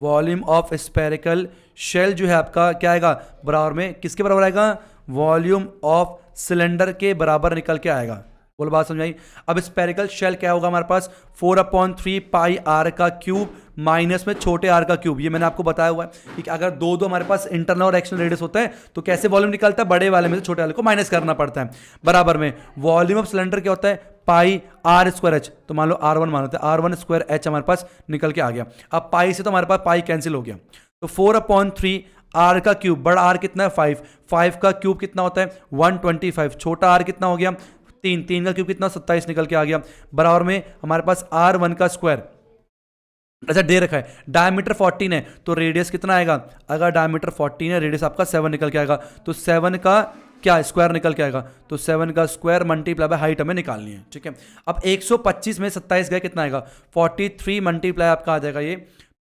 Speaker 1: volume of spherical shell जो है आपका क्या आएगा, बराबर में किसके बराबर आएगा, वॉल्यूम ऑफ सिलेंडर के बराबर निकल के आएगा। बोलो बात समझाई। अब स्पेरिकल शेल क्या होगा हमारे पास, 4/3 पाई आर का क्यूब माइनस में छोटे आर का क्यूब। ये मैंने आपको बताया हुआ है कि अगर दो हमारे पास इंटरनल और एक्सटर्नल रेडियस होता है तो कैसे वॉल्यूम निकलता है, बड़े वाले में से छोटे वाले को माइनस करना पड़ता है। बराबर में वॉल्यूम ऑफ सिलेंडर क्या होता है, पाई आर स्क्वायर एच, तो मान लो R1 मान लेते हैं, R1 स्क्वायर एच हमारे पास निकल के आ गया। अब पाई से तो हमारे पास पाई कैंसिल हो गया, तो 4/3 आर का क्यूब, बड़ा आर कितना है 5 का क्यूब कितना होता है 125, छोटा आर कितना हो गया 3 का क्यूब कितना 27 निकल के आ गया। बराबर में हमारे पास R1 का स्क्वायर, अच्छा दे रखा है डायमीटर 14 है, तो रेडियस कितना आएगा, अगर डायमीटर 14 है रेडियस आपका 7 निकल के आएगा, तो 7 का क्या स्क्वायर निकल के आएगा, तो 7 का स्क्वायर मल्टीप्लाई बाय हाइट हमें निकालनी है, ठीक है। अब 125 में 27 गए कितना आएगा, 43 मल्टीप्लाई आपका आ जाएगा, ये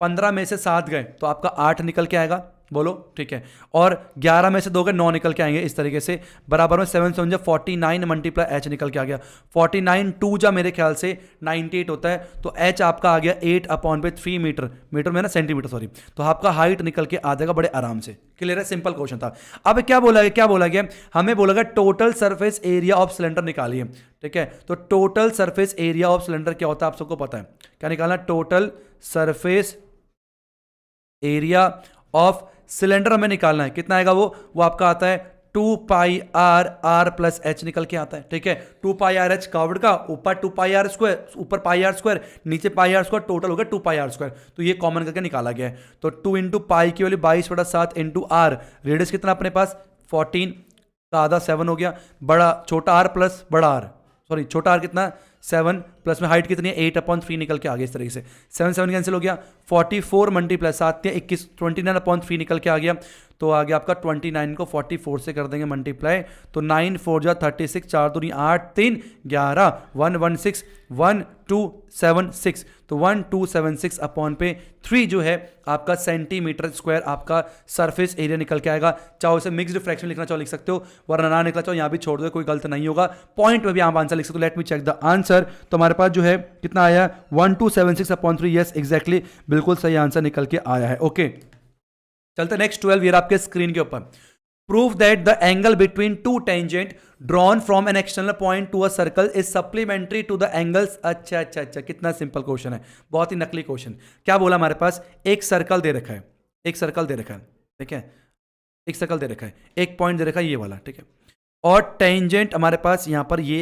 Speaker 1: 15 में से 7 गए तो आपका 8 निकल के आएगा, बोलो ठीक है। और 11 में से 2 गए 9 निकल के आएंगे इस तरीके से। बराबर में 7 7 49 मल्टीप्लाई एच निकल के आ गया, 49 2 जा मेरे ख्याल से 98 होता है, तो एच आपका आ गया 8/3 मीटर, मीटर में ना सेंटीमीटर सॉरी, तो आपका हाइट निकल के आ जाएगा बड़े आराम से। क्लियर है, सिंपल क्वेश्चन था। अब क्या बोला गया हमें बोला गया total surface area of cylinder निकालिए, ठीक है। तो total surface area of cylinder क्या होता है आप सबको पता है, क्या निकालना, total surface area of cylinder हमें निकालना है, कितना आएगा वो आपका आता है 2 पाई आर प्लस एच निकल के आता है, ठीक है। 2 पाई आर एच कर्व्ड का, ऊपर 2 पाई आर स्क्वायर, ऊपर पाई आर स्क्वायर, नीचे पाई आर स्क्वायर, टोटल हो गया 2 पाई आर स्क्वायर, तो ये कॉमन करके निकाला गया है। तो 2 इंटू पाई की वैल्यू 22/7 इंटू आर, रेडियस कितना अपने पास 14 का आधा 7 हो गया, बड़ा छोटा आर प्लस बड़ा आर, सॉरी छोटा आर कितना 7 प्लस में हाइट कितनी है 8/3 निकल के आ गया इस तरीके से, 7 7 कैंसिल हो गया, 44 मल्टीप्लाई 7 21 29/3 निकल के आ गया, तो आ गया आपका 29 को 44 से कर देंगे मल्टीप्लाई, तो 9 4 जा 36, 4 दूनी 8 3 11 116 1276, तो 1276 अपॉन पे 3 जो है आपका सेंटीमीटर स्क्वायर आपका सरफेस एरिया निकल के आएगा। चाहो इसे मिक्स्ड फ्रैक्शन लिखना चाहो लिख सकते हो, वरना ना निकला चाहो यहाँ भी छोड़ दो, कोई गलत नहीं होगा, पॉइंट में भी आप आंसर लिख सकते हो। Let me check the answer, तो हमारे पास जो है कितना आया 1276/3, यस एग्जैक्टली बिल्कुल सही आंसर निकल के आया है। ओके चलते नेक्स्ट 12 ईयर आपके स्क्रीन के ऊपर। Prove that the angle between two tangent drawn from an external point to a circle is supplementary to the angles. अच्छा अच्छा अच्छा, कितना सिंपल क्वेश्चन है, बहुत ही नकली क्वेश्चन। क्या बोला हमारे पास, एक सर्कल दे रखा है, एक सर्कल दे रखा है, ठीक है, एक सर्कल दे रखा है, एक पॉइंट दे रखा है ये वाला, ठीक है, और टेंजेंट हमारे पास यहाँ पर ये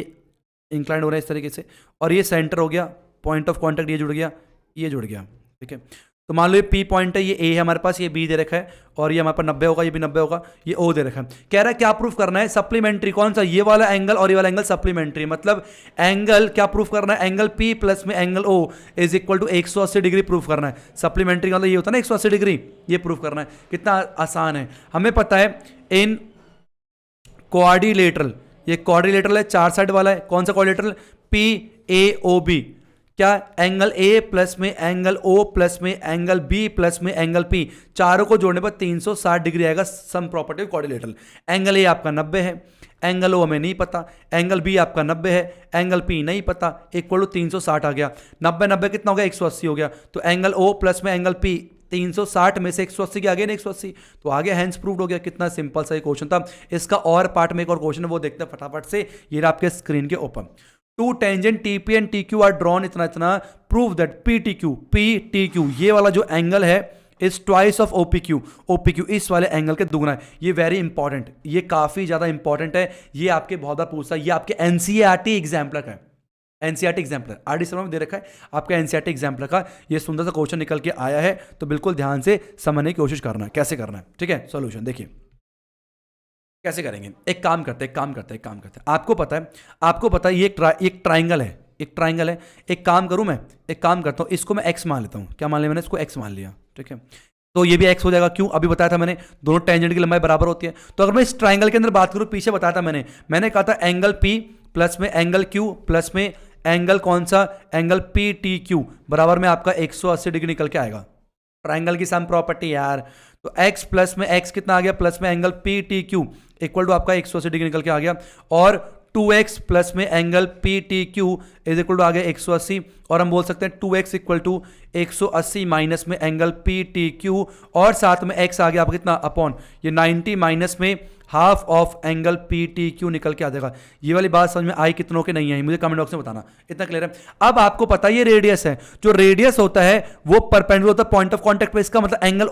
Speaker 1: इंक्लाइंड हो रहा है इस तरीके से, और ये सेंटर हो गया, पॉइंट ऑफ कॉन्टैक्ट ये जुड़ गया, ये जुड़ गया, ठीक है। तो मान लो ये P पॉइंट है, ये A है हमारे पास, ये B दे रखा है, और ये हमारे पास 90 होगा, ये भी 90 होगा, ये O दे रखा है। कह रहा है क्या प्रूफ करना है, सप्लीमेंट्री, कौन सा, ये वाला एंगल और ये वाला एंगल सप्लीमेंट्री, मतलब एंगल क्या प्रूफ करना है, एंगल P प्लस में angle O is equal to 180 degree proof करना है। सप्लीमेंट्री का मतलब ये होता है ना 180 डिग्री, ये प्रूफ करना है। कितना आसान है, हमें पता है इन क्वाड्रिलेटरल, ये क्वाड्रिलेटरल है, चार साइड वाला है, कौन सा क्वाड्रिलेटरल, PAOB, क्या, एंगल A प्लस में एंगल O प्लस में एंगल B प्लस में एंगल P, चारों को जोड़ने पर 360 डिग्री आएगा, sum property of quadrilateral. Angle A आपका 90 है, एंगल O हमें नहीं पता, एंगल B आपका 90 है, एंगल P नहीं पता, इक्वल टू 360 आ गया, 90 90 कितना हो गया, 180 हो गया। तो एंगल O प्लस में एंगल P 360 में से 180 के आगे ना 180, तो आगे हैंस प्रूव्ड हो गया। कितना सिंपल सा क्वेश्चन था। इसका और पार्ट में एक और क्वेश्चन है, वो देखते हैं फटाफट से, ये आपके स्क्रीन के ऊपर। Two tangent TP and TQ are drawn, इतना इतना, प्रूव दैट PTQ ये वाला जो एंगल है इज ट्वाइस ऑफ OPQ इस वाले एंगल के दुगना है। ये वेरी इंपॉर्टेंट, ये काफी ज्यादा इंपॉर्टेंट है, ये आपके बहुत बार पूछता है, ये आपके NCERT एग्जाम्पलर का है, NCERT एग्जाम्पलर RD शर्मा में दे रखा है, आपका NCERT एग्जाम्पलर का ये सुंदर सा क्वेश्चन निकल के आया है, तो बिल्कुल ध्यान से समझने की कोशिश करना है कैसे करना है, ठीक है। सॉल्यूशन देखिए कैसे करेंगे, एक काम करते हैं, आपको पता है ये एक ट्राइंगल है, एक काम करूं मैं, एक काम करता हूं, इसको मैं x मान लेता हूं, क्या मान लिया मैंने, इसको x मान लिया, ठीक है। तो ये भी x हो जाएगा, क्यों, अभी बताया था मैंने, दोनों टेंजेंट की लंबाई बराबर होती है। तो अगर मैं इस ट्राइंगल के अंदर बात करूं, पीछे बताया था मैंने कहा था एंगल P प्लस में एंगल Q प्लस में एंगल कौन सा, एंगल PTQ बराबर में आपका 180 डिग्री निकल के आएगा। ट्राइंगल की सम प्रॉपर्टी यार, तो x प्लस में x कितना आ गया, प्लस में एंगल PTQ इक्वल टू आपका 180 डिग्री निकल के आ गया, और 2x प्लस में angle PTQ is equal to आ गया 180, और हम बोल सकते हैं 2x इक्वल टू 180 माइनस में एंगल PTQ, और साथ में x आ गया आपका कितना, अपॉन ये 90 माइनस में हाफ ऑफ एंगल PTQ निकल के आ जाएगा। ये वाली बात समझ में आई कितनों के नहीं आई, मुझे कमेंट बॉक्स में बताना, इतना क्लियर है। अब आपको पता है ये रेडियस है, जो रेडियस होता है वो परपेंडिकुलर होता है पॉइंट ऑफ कांटेक्ट पे, इसका मतलब एंगल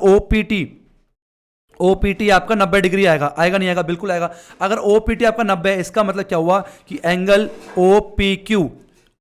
Speaker 1: OPT आपका 90 डिग्री आएगा नहीं आएगा, बिल्कुल आएगा। अगर OPT आपका 90 है, इसका मतलब क्या हुआ कि एंगल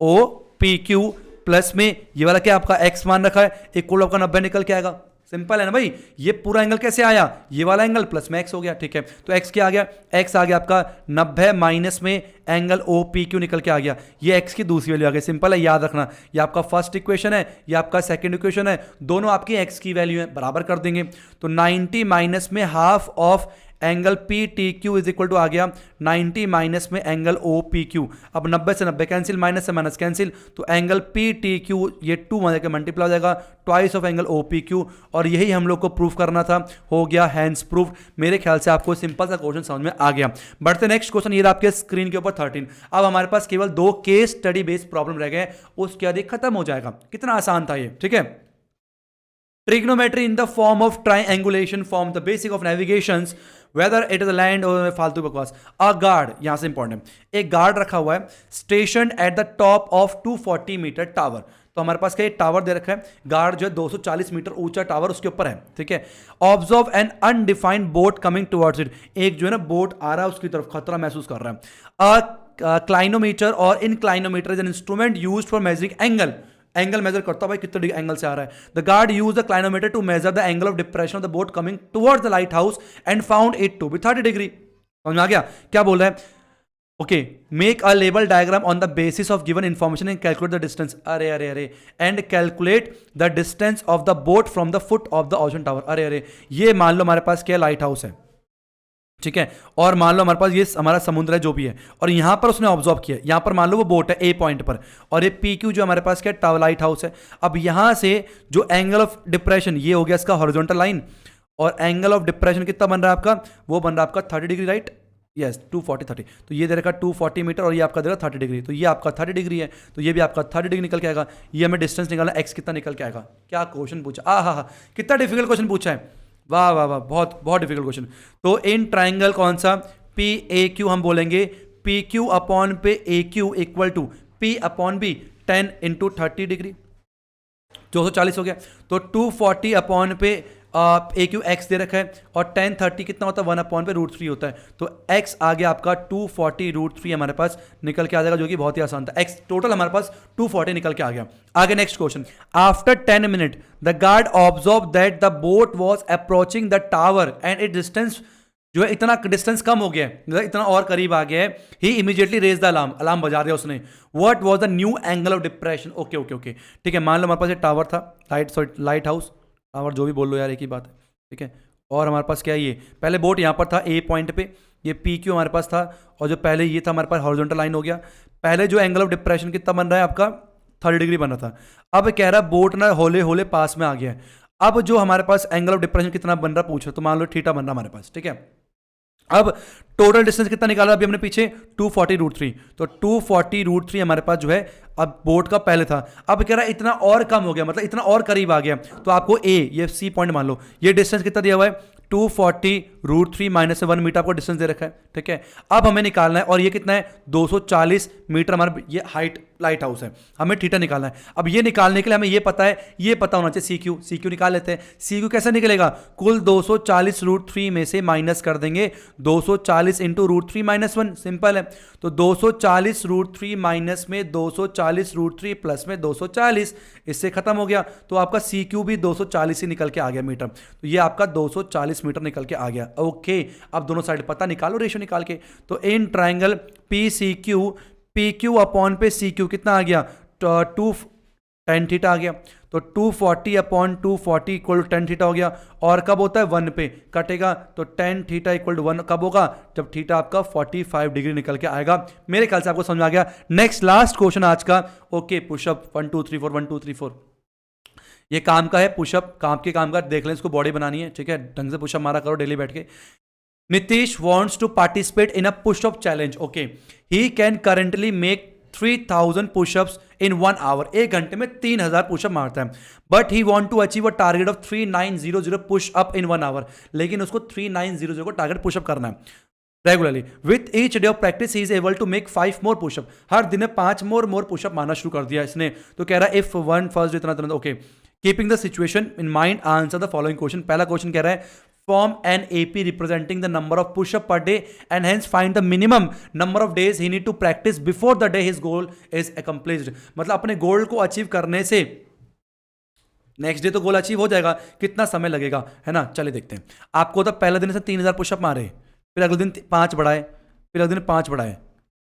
Speaker 1: OPQ प्लस में ये वाला क्या आपका x मान रखा है, इक्वल आपका 90 निकल के आएगा। सिंपल है ना भाई, ये पूरा एंगल कैसे आया, ये वाला एंगल प्लस में x हो गया, ठीक है। तो x क्या आ गया, x आ गया आपका 90 माइनस में एंगल OPQ निकल के आ गया, ये x की दूसरी वैल्यू आ गई। सिंपल है, याद रखना, ये आपका फर्स्ट इक्वेशन है, ये आपका सेकंड इक्वेशन है, दोनों आपकी x की वैल्यू है, बराबर कर देंगे। तो 90 माइनस में half of angle PTQ is equal to आ गया 90 माइनस में एंगल OPQ। अब 90 से 90 कैंसिल, माइनस से माइनस कैंसिल, तो एंगल PTQ ये 2 जाकर मल्टीप्लाई हो जाएगा, ट्वाइस ऑफ एंगल OPQ, और यही हम लोग को प्रूफ करना था, हो गया हैंस प्रूफ। मेरे ख्याल से आपको सिंपल सा क्वेश्चन समझ में आ गया। बढ़ते नेक्स्ट क्वेश्चन, ये आपके स्क्रीन के ऊपर 13। अब हमारे पास केवल 2 केस स्टडी बेस्ड प्रॉब्लम रह गए, उसके बाद खत्म हो जाएगा। कितना आसान था ये, ठीक है। Trigonometry in the form of triangulation form the basic of navigations whether it is a land or फालतू बकवास। A guard, यहां से इंपॉर्टेंट, एक गार्ड रखा हुआ है stationed at the top of 240 metre tower. तो हमारे पास क्या टावर दे रखा है, गार्ड जो है 240 मीटर ऊंचा टावर उसके ऊपर है, ठीक है। Observe an undefined boat coming towards it, एक जो है ना बोट आ रहा है उसकी तरफ, खतरा महसूस कर रहा है। अ क्लाइनोमीटर और inclinometer is an instrument used for measuring angle measure करता है भाई, कितने एंगल से आ रहा है। The guard use the clinometer to measure the angle of depression of the boat coming towards the light house and found it to be 30 degree. समझ में आ गया क्या बोल रहा है, okay. Make a label diagram on the basis of given information and calculate the distance, अरे and calculate the distance of the boat from the foot of the ocean tower. अरे ये मान लो हमारे पास क्या लाइट हाउस है, ठीक है, और मान लो हमारे पास ये हमारा समुद्र है जो भी है, और यहां पर उसने ऑब्जर्व किया, यहां पर मान लो वो बोट है ए पॉइंट पर, और ये PQ जो हमारे पास क्या टावर लाइट हाउस है। अब यहां से जो एंगल ऑफ डिप्रेशन ये हो गया इसका हॉरिजॉन्टल लाइन, और एंगल ऑफ डिप्रेशन कितना बन रहा है आपका, वो बन रहा है आपका 30 डिग्री, राइट, यस 240 तो ये दे रखा 240 मीटर, और ये आपका दे रहा 30 डिग्री, तो ये आपका 30 डिग्री है, तो ये भी आपका 30 डिग्री निकल के आएगा। ये हमें डिस्टेंस निकालना, x कितना निकल के आएगा। क्या क्वेश्चन पूछा, हा, कितना डिफिकल्ट क्वेश्चन पूछा है। वाह वाह वाह, बहुत बहुत डिफिकल्ट क्वेश्चन। तो इन ट्राइंगल कौन सा, पी ए क्यू हम बोलेंगे, पी क्यू अपॉन पे A Q equal to P upon B 10 into 30 degree, 240 हो गया। तो 240 अपॉन पे ए क्यू एक्स दे रखा है, और 10 30 कितना होता है, 1 अपॉन पे √3 होता है। तो x आ गया आपका 240 √3 हमारे पास निकल के आ जाएगा, जो कि बहुत ही आसान था। x टोटल हमारे पास 240 निकल के आ गया। आगे next question, after 10 minute the guard observe that the boat was approaching the tower and it distance, जो है इतना डिस्टेंस कम हो गया है, मतलब इतना और करीब आ गया है। He immediately raise the alarm, alarm बजा दिया उसने। What was the new angle of depression, okay okay okay, ठीक है। मान लो हमारे पास एक टावर था, लाइट हाउस, टावर जो भी बोल लो यार, एक ही बात है, ठीक है। और हमारे पास क्या है, ये पहले बोट यहाँ पर था ए पॉइंट पे, ये पी क्यू हमारे पास था, और जो पहले ये था हमारे पास हॉरिजॉन्टल लाइन हो गया। पहले जो एंगल ऑफ डिप्रेशन कितना बन रहा है आपका, 30 डिग्री बन रहा था। अब कह रहा है बोट ना होले होले पास में आ गया है। अब जो हमारे पास एंगल ऑफ डिप्रेशन कितना बन रहा पूछ रहा, तो मान लो थीटा बन रहा हमारे पास, ठीक है। अब टोटल डिस्टेंस कितना निकाला अभी हमने पीछे, 240 √3। तो 240 √3 हमारे पास जो है अब बोट का पहले था। अब कह रहा है इतना और कम हो गया, मतलब इतना और करीब आ गया। तो आपको ए, ये सी पॉइंट मान लो, ये डिस्टेंस कितना दिया हुआ है, 240 √3 माइनस 1 मीटर आपको डिस्टेंस दे रखा है, ठीक है। अब हमें निकालना है, और ये कितना है, 240 मीटर हमारा ये हाइट लाइट हाउस है, हमें थीटा निकालना है। अब ये निकालने के लिए हमें ये पता है, ये पता होना चाहिए सी क्यू निकाल लेते हैं। सी क्यू कैसे निकलेगा, कुल 240 √3 में से माइनस कर देंगे 240 इंटू √3 माइनस 1, सिंपल है। तो 240 √3 माइनस में 240 √3 प्लस में 240, इससे खत्म हो गया। तो आपका सी क्यू भी 240 ही निकल के आ गया मीटर। तो ये आपका 240 मीटर निकल के आ गया। ओके, अब दोनों साइड पता निकालो रेशियो निकाल के। तो in triangle P C Q, P Q upon पे सी क्यू कितना आ गया, 2 tan थीटा आ गया। तो 240 अपॉन 240 इक्वल टू 10 थीटा हो गया। और कब होता है, 1 पे कटेगा, तो tan थीटा इक्वल टू 1 कब होगा, जब थीटा आपका 45 डिग्री निकल के आएगा। मेरे ख्याल से आपको समझ आ गया। नेक्स्ट लास्ट क्वेश्चन आज का, ओके, पुशअप 1 2 3 4 1 2 3 4, ये काम का है पुशअप, काम का, देख लें, इसको बॉडी बनानी है, ठीक है। ढंग से पुशअप मारा करो डेली बैठ के। Nitish wants to participate in a push-up challenge. Okay, he can currently make 3000 push-ups in 1 hour. एक घंटे में 3000 पुशअप मारता है। But he want to achieve a target of 3900 push-up in 1 hour. लेकिन उसको 3900 को टारगेट पुशअप करना है regularly. With each day of practice he is able to make 5 more pushup. हर दिन में 5 मोर पुशअप मारना शुरू कर दिया इसने। तो कह रहा है इफ वन फर्स्ट इतना, okay, keeping the situation in mind answer the following question. पहला क्वेश्चन कह रहा है form an AP representing the number of push-up per day and hence find the minimum number of days he need to practice before the day his goal is accomplished। मतलब अपने गोल को achieve करने से next day तो goal achieve हो जाएगा, कितना समय लगेगा, है ना। चलिए देखते हैं। आपको तो पहले दिन से 3000 पुशअप मारे, फिर अगले दिन 5 बढ़ाए, फिर अगले दिन 5 बढ़ाए,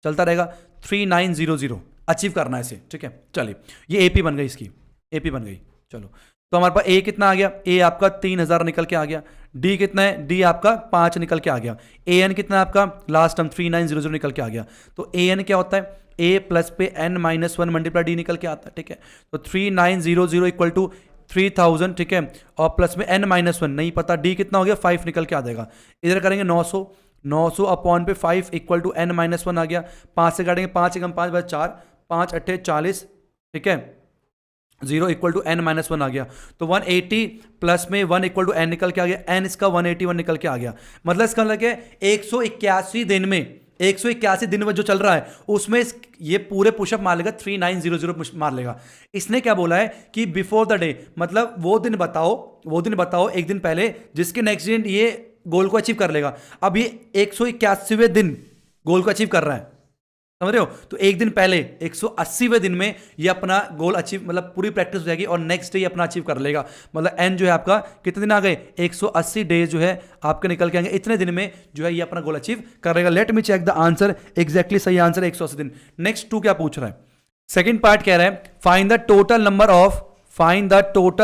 Speaker 1: चलता रहेगा। 3900 अचीव करना है इसे, ठीक है। चलिए, ये AP बन गई, इसकी AP बन गई। चलो, तो हमारे पास ए कितना आ गया, ए आपका 3000 निकल के आ गया। डी कितना है, डी आपका 5 निकल के आ गया। ए एन कितना है आपका, लास्ट टर्म 3900 निकल के आ गया। तो ए एन क्या होता है, ए प्लस पे एन माइनस 1 मल्टीप्लाई डी निकल के आता है, ठीक है। तो 3900 इक्वल टू 3000, ठीक है, और प्लस में एन माइनस 1 नहीं पता, डी कितना हो गया, 5 निकल के आ जाएगा। इधर करेंगे 900 अपॉन पे 5 इक्वल टू एन माइनस 1 आ गया। 5 से काटेंगे, 5 एकम 5 × 4, 5 8 40, ठीक है। 0 इक्वल टू एन माइनस 1 आ गया। तो 180 प्लस में 1 इक्वल टू एन निकल के आ गया। एन इसका 181 निकल के आ गया। मतलब इसका मतलब है 181 दिन में, 181 दिन में जो चल रहा है उसमें ये पूरे पुशअप मार लेगा, 3900 मार लेगा। इसने क्या बोला है कि बिफोर द डे, मतलब वो दिन बताओ एक दिन पहले जिसके नेक्स्ट दिन ये गोल को अचीव कर लेगा। अब ये 181वें दिन गोल को अचीव कर रहा है, समझ रहे हो। तो एक दिन पहले 180वें दिन में ये अपना गोल अचीव, मतलब पूरी प्रैक्टिस हो जाएगी और नेक्स्ट डे ये अपना अचीव कर लेगा। मतलब एन जो है आपका कितने दिन आ गए, 180 डेज जो है आपके निकल के आएंगे। इतने दिन में जो है ये अपना गोल अचीव कर लेगा। Let me check the answer, exactly सही आंसर 180 दिन। नेक्स्ट 2 क्या पूछ रहा है, सेकेंड पार्ट कह रहा है find the total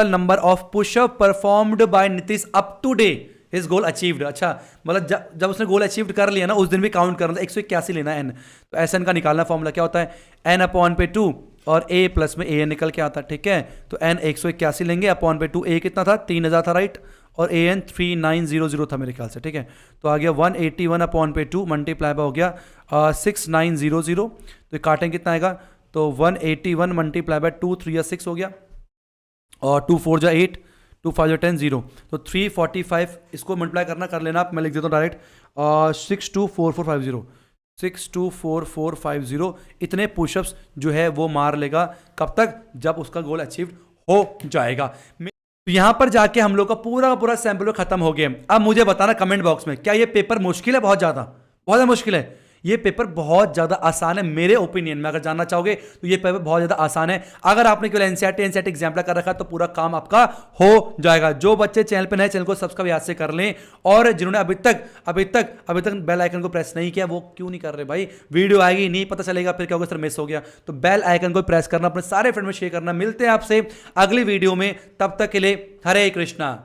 Speaker 1: number of pushup performed by Nitish up to day his goal achieved. अच्छा, मतलब जब उसने गोल अचीव्ड कर लिया ना, उस दिन भी काउंट करना था। 181 लेना है एन। तो एस एन का निकालना फॉर्मूला क्या होता है, एन अपॉन पे 2 और ए प्लस में ए एन निकल के आता है, ठीक है। तो एन 181 लेंगे, अपॉन पे 2, ए कितना था, 3000 था, राइट, और ए एन 3900 था मेरे ख्याल से, ठीक है। तो आ गया 181 अपॉन पे 2 मल्टीप्लाई हो गया 6900। तो काटेंगे कितना आएगा, तो 181 मल्टीप्लाई बाय 2 3 या 6 हो गया, और 2 4 जा 8, 2 5 10 0, तो 345 इसको मल्टीप्लाई करना कर लेना आप, मैं लिख देता हूँ डायरेक्ट 624450, 624450 इतने पुशअप्स जो है वो मार लेगा। कब तक? जब उसका गोल अचीव हो जाएगा। तो यहां पर जाके हम लोग का पूरा सैंपल खत्म हो गया। अब मुझे बताना कमेंट बॉक्स में, क्या ये पेपर मुश्किल है? बहुत ज्यादा मुश्किल है? ये पेपर बहुत ज्यादा आसान है मेरे ओपिनियन में। अगर जानना चाहोगे तो ये पेपर बहुत ज्यादा आसान है। अगर आपने केवल एनसीईआरटी एग्जाम्पल कर रखा है तो पूरा काम आपका हो जाएगा। जो बच्चे चैनल पे नए, चैनल को सब्सक्राइब याद से कर लें, और जिन्होंने अभी तक बेल आइकन को प्रेस नहीं किया वो क्यों नहीं कर रहे भाई? वीडियो आएगी नहीं पता चलेगा, फिर क्या होगा सर मिस हो गया। तो बेल आइकन को प्रेस करना, अपने सारे फ्रेंड में शेयर करना। मिलते हैं आपसे अगली वीडियो में, तब तक के लिए हरे कृष्णा।